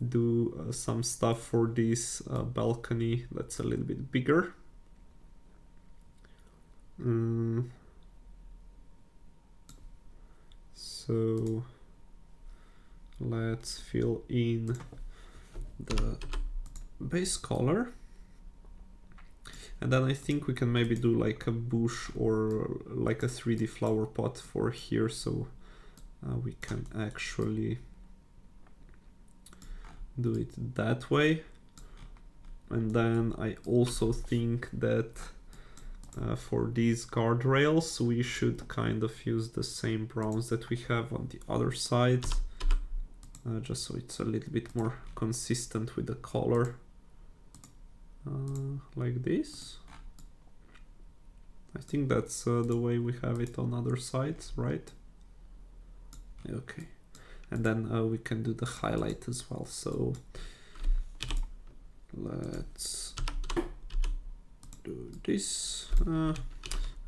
A: do some stuff for this balcony that's a little bit bigger. So let's fill in the base color, and then I think we can maybe do like a bush or like a 3D flower pot for here, so we can actually do it that way. And then I also think that for these guardrails we should kind of use the same browns that we have on the other sides, just so it's a little bit more consistent with the color, like this. I think that's the way we have it on other sides, right? Okay, and then we can do the highlight as well. So let's do this.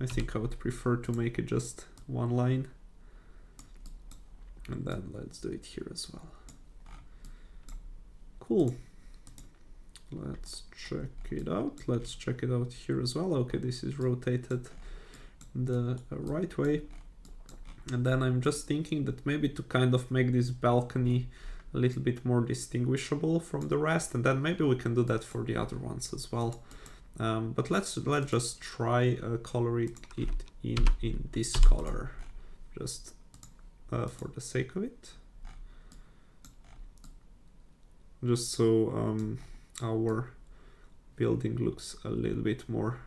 A: I think I would prefer to make it just one line, and then let's do it here as well. Cool. Let's check it out. Let's check it out here as well. Okay, this is rotated the right way. And then I'm just thinking that maybe to kind of make this balcony a little bit more distinguishable from the rest, and then maybe we can do that for the other ones as well. But let's just try coloring it in this color, just for the sake of it, just so our building looks a little bit more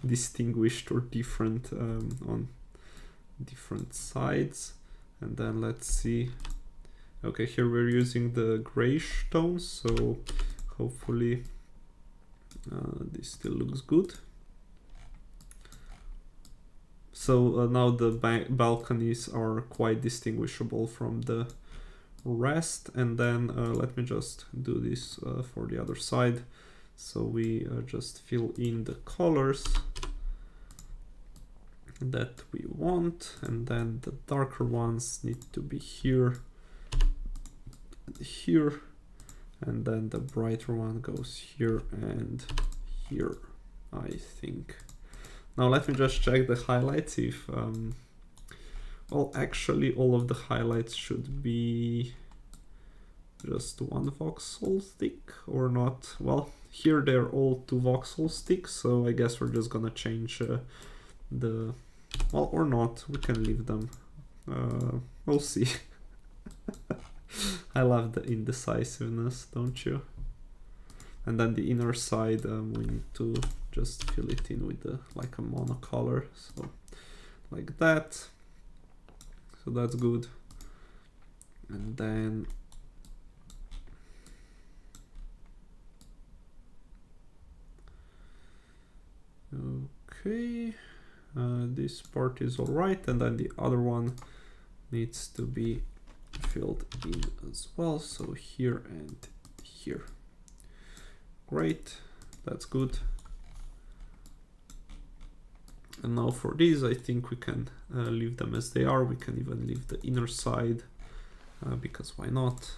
A: distinguished or different on different sides. And then let's see. Okay, here we're using the grayish tones, so hopefully this still looks good. So now the balconies are quite distinguishable from the rest. And then let me just do this for the other side. So we just fill in the colors that we want, and then the darker ones need to be here and here, and then the brighter one goes here and here, I think. Now let me just check the highlights if well, actually all of the highlights should be just one voxel stick or not? Well, here they're all 2 voxel sticks, so I guess we're just gonna change the, well, or not, we can leave them. We'll see. I love the indecisiveness, don't you? And then the inner side, we need to just fill it in with like a monocolor, so like that. So that's good. And then okay, this part is all right, and then the other one needs to be filled in as well, so here and here. Great, that's good. And now for these, I think we can leave them as they are. We can even leave the inner side, because why not?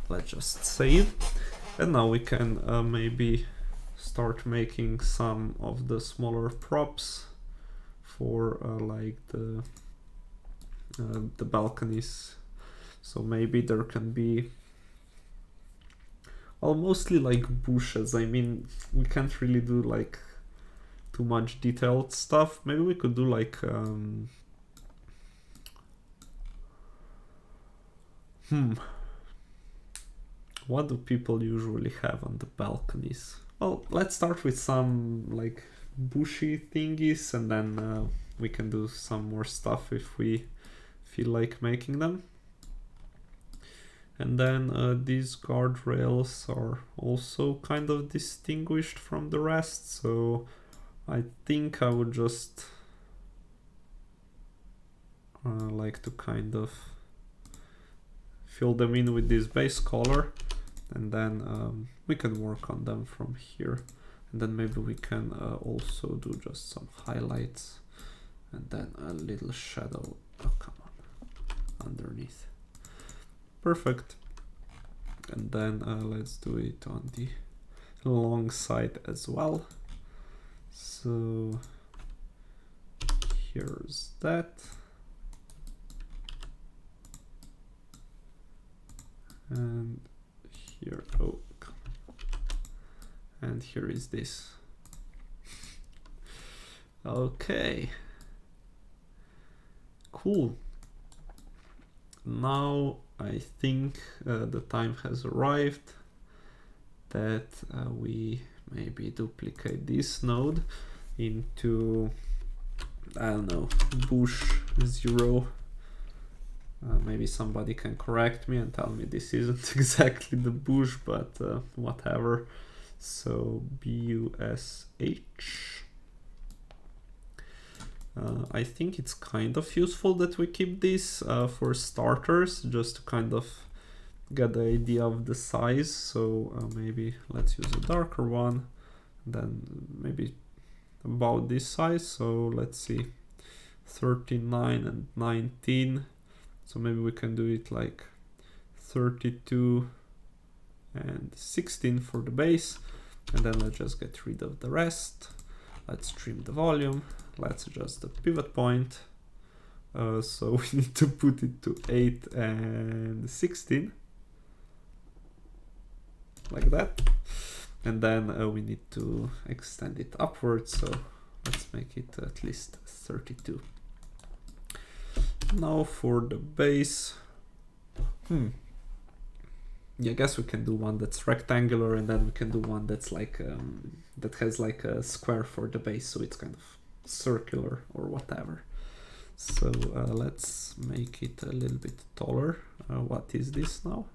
A: Let's just save. And now we can maybe start making some of the smaller props for like the balconies. So maybe there can be, well, mostly like bushes. I mean, we can't really do like too much detailed stuff. Maybe we could do like what do people usually have on the balconies? Well, let's start with some like bushy thingies, and then we can do some more stuff if we feel like making them. And then these guardrails are also kind of distinguished from the rest, so I think I would just like to kind of fill them in with this base color, and then we can work on them from here. And then maybe we can also do just some highlights and then a little shadow, oh come on, underneath. Perfect. And then let's do it on the long side as well. So here's that. And here, oh, and here is this. Okay, cool. Now I think the time has arrived that we maybe duplicate this node into, I don't know, bush 0. Maybe somebody can correct me and tell me this isn't exactly the bush, but whatever. So bush. I think it's kind of useful that we keep this for starters, just to kind of get the idea of the size. So maybe let's use a darker one, then maybe about this size. So let's see, 39 and 19. So maybe we can do it like 32 and 16 for the base, and then let's just get rid of the rest. Let's trim the volume. Let's adjust the pivot point. So we need to put it to 8 and 16, like that. And then we need to extend it upwards. So let's make it at least 32. Now for the base, yeah, I guess we can do one that's rectangular, and then we can do one that's like that has like a square for the base, so it's kind of circular or whatever. So let's make it a little bit taller. What is this now?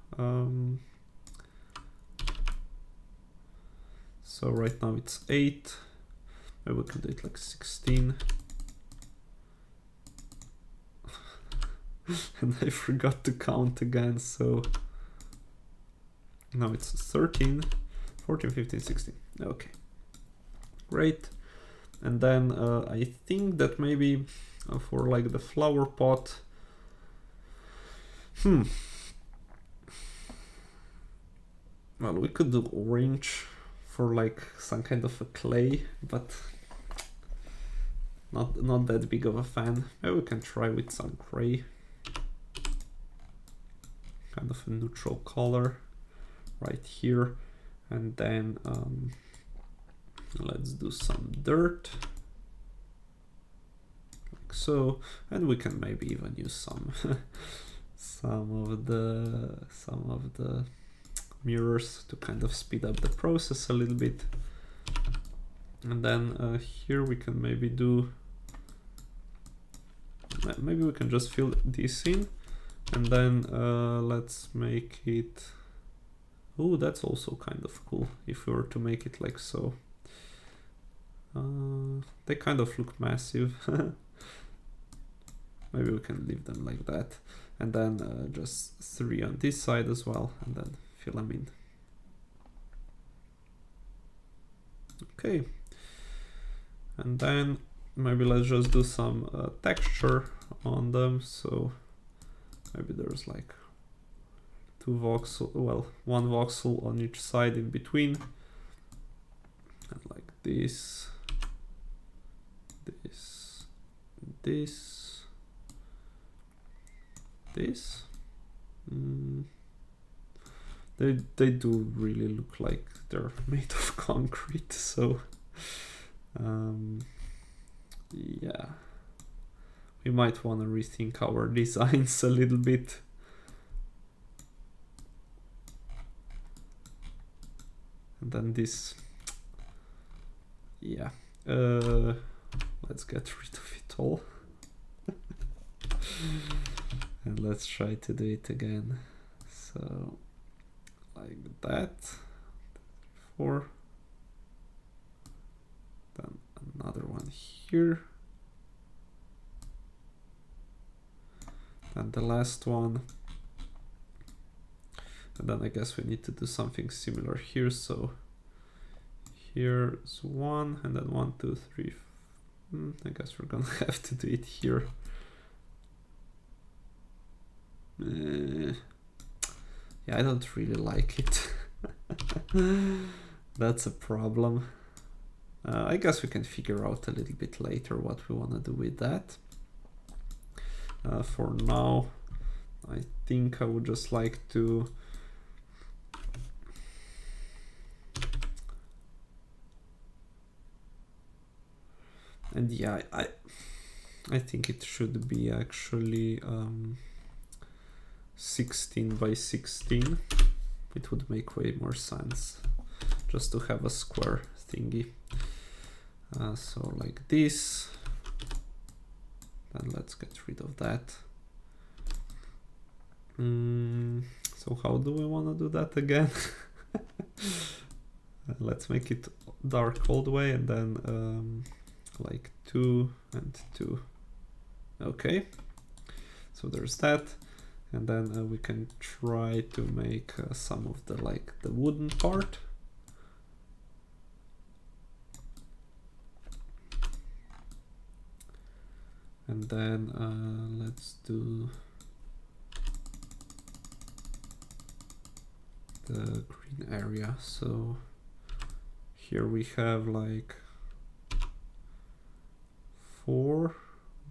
A: So right now it's 8. Maybe we can do it like 16. And I forgot to count again, so now it's 13, 14, 15, 16. Okay, great. And then I think that maybe for like the flower pot, well, we could do orange for like some kind of a clay, but not that big of a fan. Maybe we can try with some gray. kind of a neutral color right here, and then let's do some dirt like so, and we can maybe even use some some of the mirrors to kind of speed up the process a little bit. And then here we can maybe do, maybe we can just fill this in, and then let's make it, oh, that's also kind of cool if we were to make it like so. They kind of look massive. Maybe we can leave them like that, and then just 3 on this side as well, and then fill them in. Okay, and then maybe let's just do some texture on them. So maybe there's like 2 voxel, well, 1 voxel on each side in between, and like this, this. They do really look like they're made of concrete, so yeah, we might want to rethink our designs a little bit. And then this, yeah, let's get rid of it all. And let's try to do it again. So like that, 4, then another one here, and the last one, and then I guess we need to do something similar here. So here's 1, and then 1, 2, 3. I guess we're gonna have to do it here. Yeah, I don't really like it. That's a problem. I guess we can figure out a little bit later what we want to do with that. For now, I think I would just like to and yeah, I think it should be actually 16 by 16. It would make way more sense just to have a square thingy. So like this, then let's get rid of that. So how do we want to do that again? Let's make it dark all the way, and then like 2 and 2. Okay, so there's that. And then we can try to make some of the the wooden part. And then let's do the green area. So here we have like 4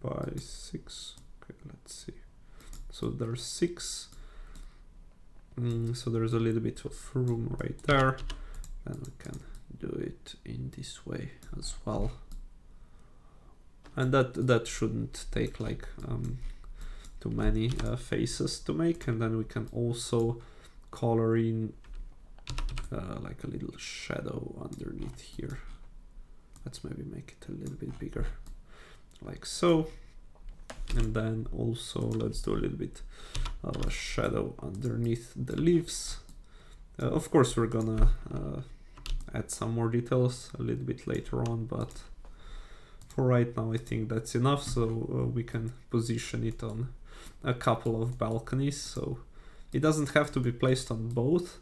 A: by 6. Okay, let's see. So there's 6. So there's a little bit of room right there. And we can do it in this way as well. And that shouldn't take like too many faces to make. And then we can also color in like a little shadow underneath here. Let's maybe make it a little bit bigger, like so. And then also let's do a little bit of a shadow underneath the leaves. Of course, we're gonna add some more details a little bit later on, but for right now I think that's enough. So we can position it on a couple of balconies, so it doesn't have to be placed on both.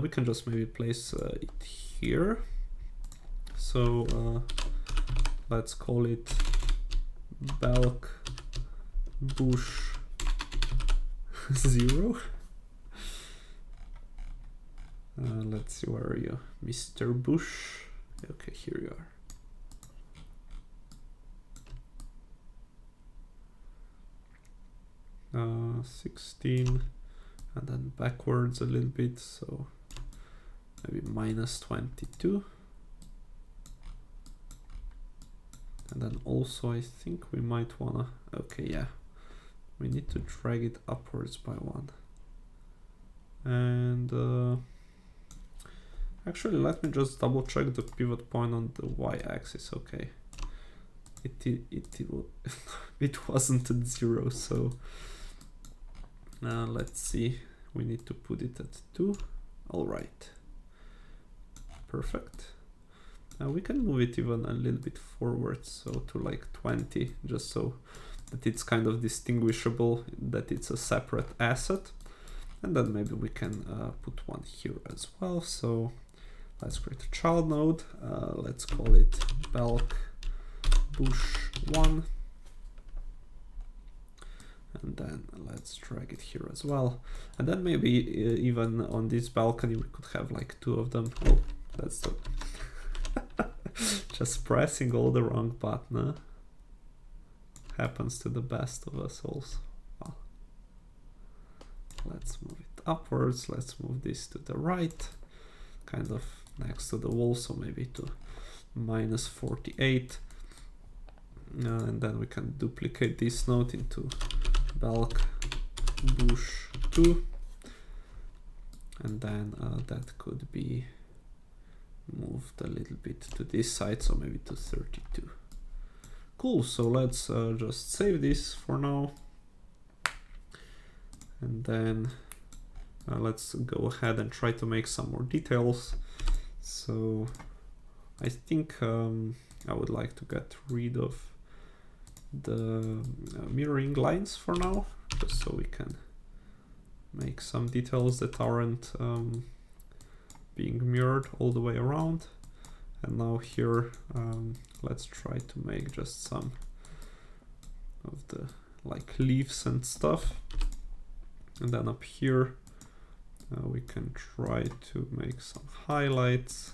A: We can just maybe place it here. So let's call it Balc Bush 0. Let's see, where are you, Mr. Bush? Okay, here you are. 16, and then backwards a little bit, so maybe -22. And then also I think we might wanna, okay, yeah, we need to drag it upwards by 1. And actually, let me just double check the pivot point on the y-axis. Okay, it wasn't at 0, so let's see. We need to put it at 2. All right, perfect. We can move it even a little bit forward, so to like 20, just so that it's kind of distinguishable, that it's a separate asset. And then maybe we can put one here as well. So let's create a child node. Let's call it Balc Bush1. And then let's drag it here as well. And then maybe even on this balcony, we could have like 2 of them. Oh, that's the just pressing all the wrong button. Happens to the best of us also. Well, let's move it upwards. Let's move this to the right, kind of next to the wall, so maybe to -48. And then we can duplicate this node into Balc Bush 2. And then that could be moved a little bit to this side, so maybe to 32. Cool, so let's just save this for now. And then let's go ahead and try to make some more details. So I think I would like to get rid of the mirroring lines for now, just so we can make some details that aren't being mirrored all the way around. And now here, let's try to make just some of the like leaves and stuff. And then up here, we can try to make some highlights.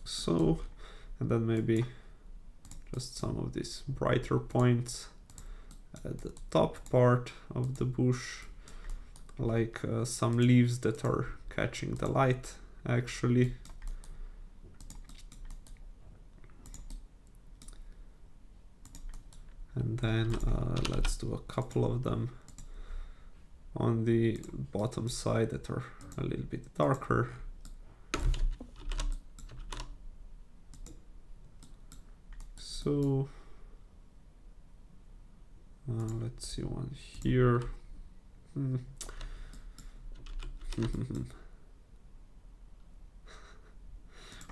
A: So, and then maybe just some of these brighter points at the top part of the bush, like some leaves that are catching the light actually. And then let's do a couple of them on the bottom side that are a little bit darker. So let's see one here.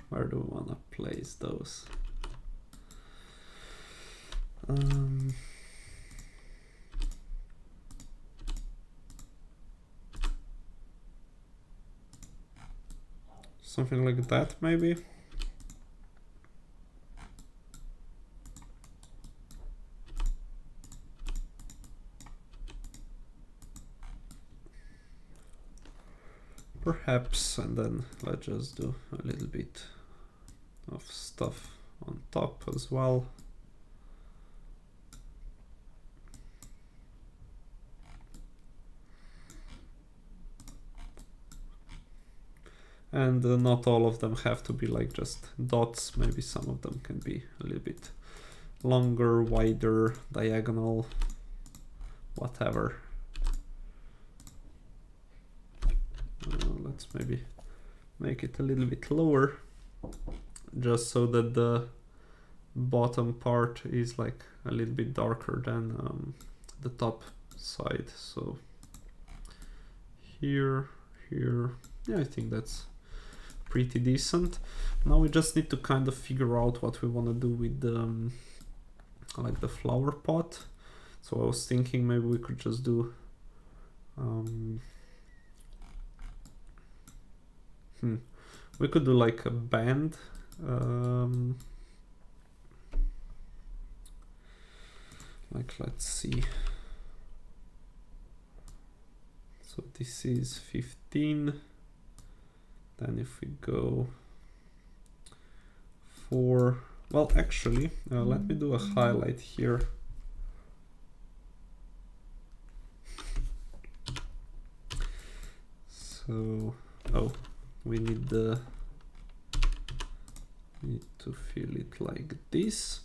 A: Where do we want to place those? Something like that, maybe. Perhaps, and then let's just do a little bit of stuff on top as well. And not all of them have to be like just dots. Maybe some of them can be a little bit longer, wider, diagonal, whatever. Let's maybe make it a little bit lower, just so that the bottom part is like a little bit darker than the top side. So here, yeah, I think that's pretty decent. Now we just need to kind of figure out what we want to do with the like the flower pot. So I was thinking maybe we could just do we could do like a band like, let's see. So this is 15. Then if we go 4, well, actually, let me do a highlight here. So, oh, we need to fill it like this.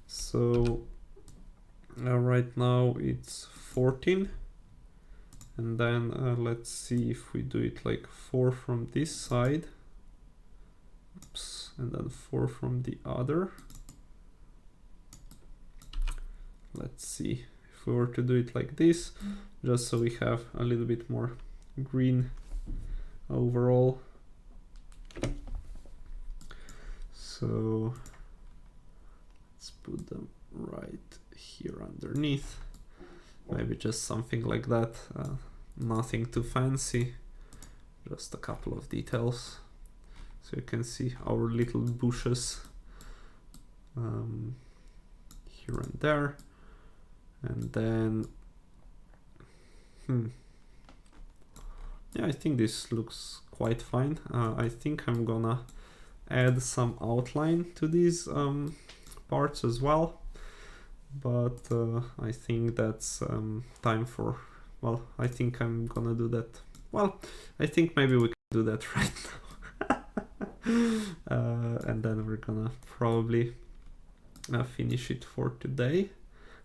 A: So right now it's 14, and then let's see if we do it like 4 from this side. Oops, and then 4 from the other. Let's see if we were to do it like this, just so we have a little bit more green overall. So let's put them right here underneath. Maybe just something like that. Nothing too fancy, just a couple of details. So you can see our little bushes here and there. And then, yeah, I think this looks quite fine. I think I'm gonna add some outline to these parts as well. But I think that's time for, well, I think I'm gonna do that. Well, I think maybe we can do that right now. And then we're gonna probably finish it for today.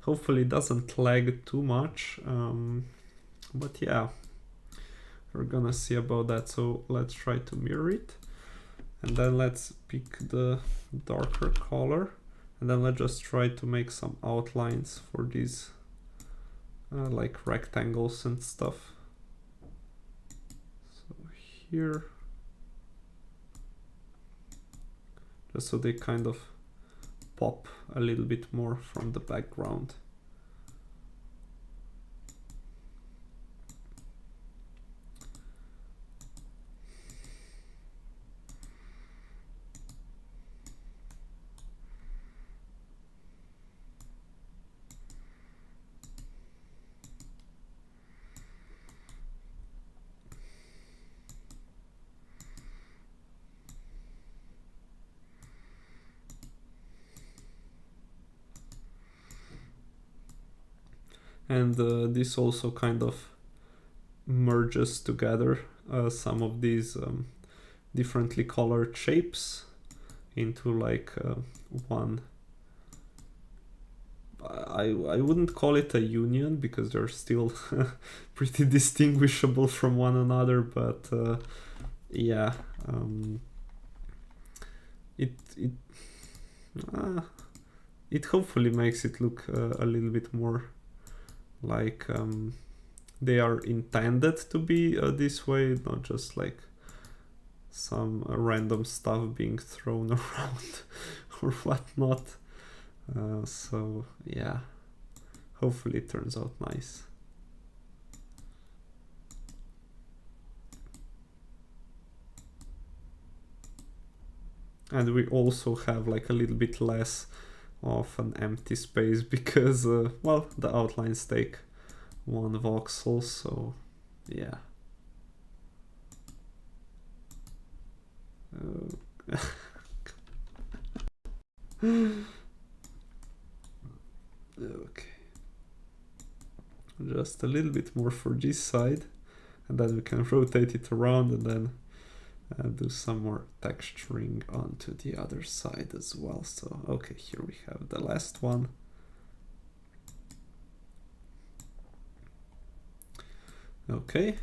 A: Hopefully it doesn't lag too much, but yeah, we're gonna see about that. So let's try to mirror it, and then let's pick the darker color, and then let's just try to make some outlines for these like rectangles and stuff. So here, just so they kind of pop a little bit more from the background. And this also kind of merges together some of these differently colored shapes into like one. I wouldn't call it a union because they're still pretty distinguishable from one another, but yeah, it hopefully makes it look a little bit more like they are intended to be this way, not just like some random stuff being thrown around or whatnot. So yeah, hopefully it turns out nice. And we also have like a little bit less of an empty space because, well, the outlines take 1 voxel, so yeah. Okay. Just a little bit more for this side, and then we can rotate it around and then do some more texturing onto the other side as well. So okay, here we have the last one. Okay,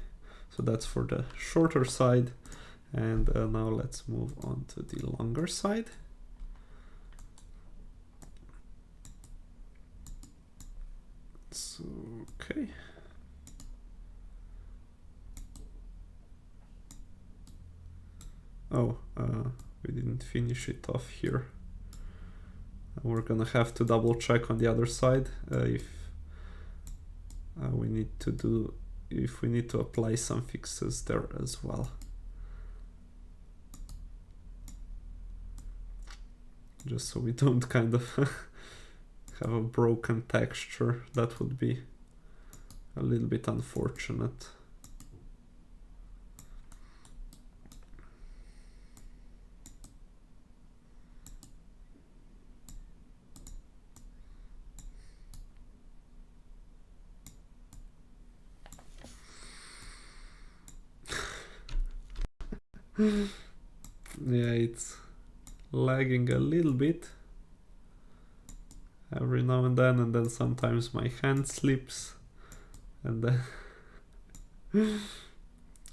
A: so that's for the shorter side, and now let's move on to the longer side. So okay. Oh, we didn't finish it off here. We're gonna have to double check on the other side if we need to apply some fixes there as well. Just so we don't kind of have a broken texture. That would be a little bit unfortunate. Yeah, it's lagging a little bit every now and then sometimes my hand slips, and then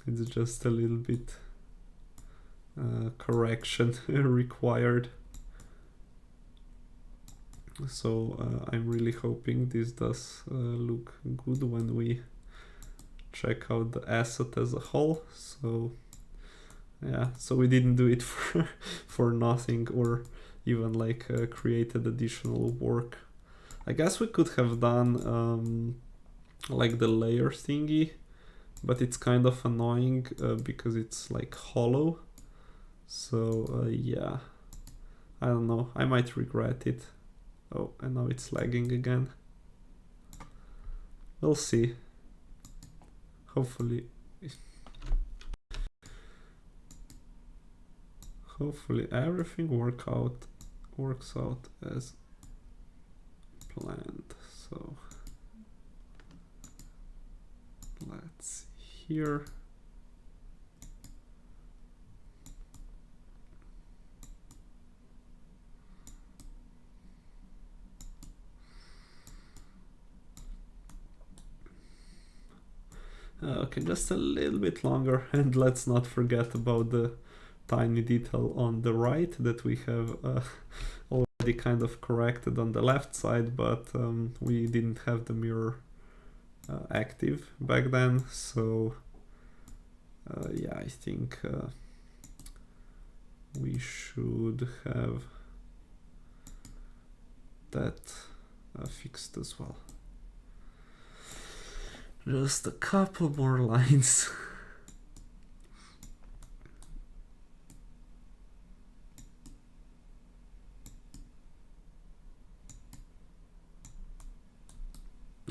A: it's just a little bit correction required. So I'm really hoping this does look good when we check out the asset as a whole. So yeah, so we didn't do it for nothing, or even like created additional work. I guess we could have done like the layer thingy, but it's kind of annoying because it's like hollow. So yeah, I don't know, I might regret it. Oh, and now it's lagging again. We'll see. Hopefully everything works out as planned. So let's see here. Okay, just a little bit longer, and let's not forget about the tiny detail on the right that we have already kind of corrected on the left side, but we didn't have the mirror active back then. So yeah, I think we should have that fixed as well. Just a couple more lines.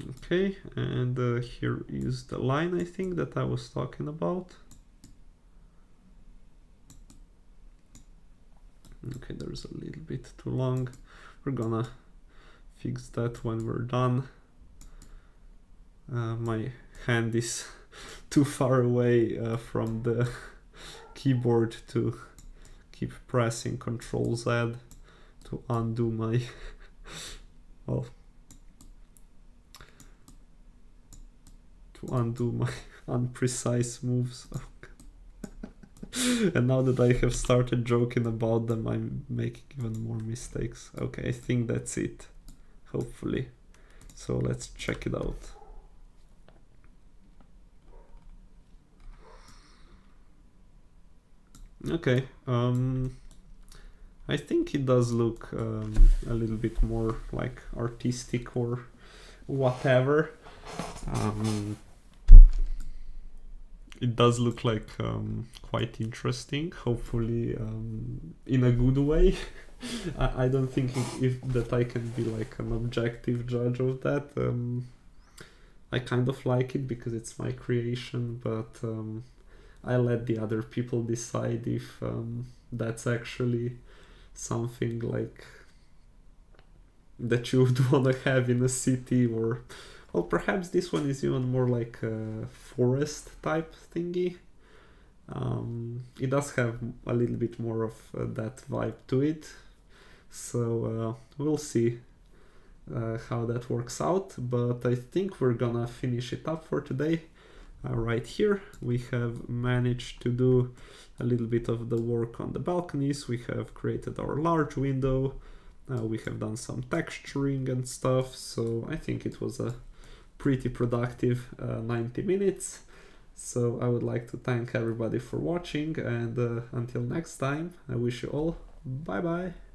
A: Okay, and here is the line I think that I was talking about. Okay, there's a little bit too long. We're gonna fix that when we're done. My hand is too far away from the keyboard to keep pressing Ctrl Z to undo my well, to undo my unprecise moves. And now that I have started joking about them, I'm making even more mistakes. Okay, I think that's it, hopefully. So let's check it out. Okay, I think it does look a little bit more like artistic or whatever. It does look like quite interesting, hopefully in a good way. I don't think that I can be like an objective judge of that. I kind of like it because it's my creation, but I let the other people decide if that's actually something like that you would want to have in a city, or well, perhaps this one is even more like a forest type thingy. It does have a little bit more of that vibe to it, so we'll see how that works out, but I think we're gonna finish it up for today. Right here we have managed to do a little bit of the work on the balconies. We have created our large window, we have done some texturing and stuff, so I think it was a pretty productive 90 minutes. So I would like to thank everybody for watching, and until next time, I wish you all bye bye.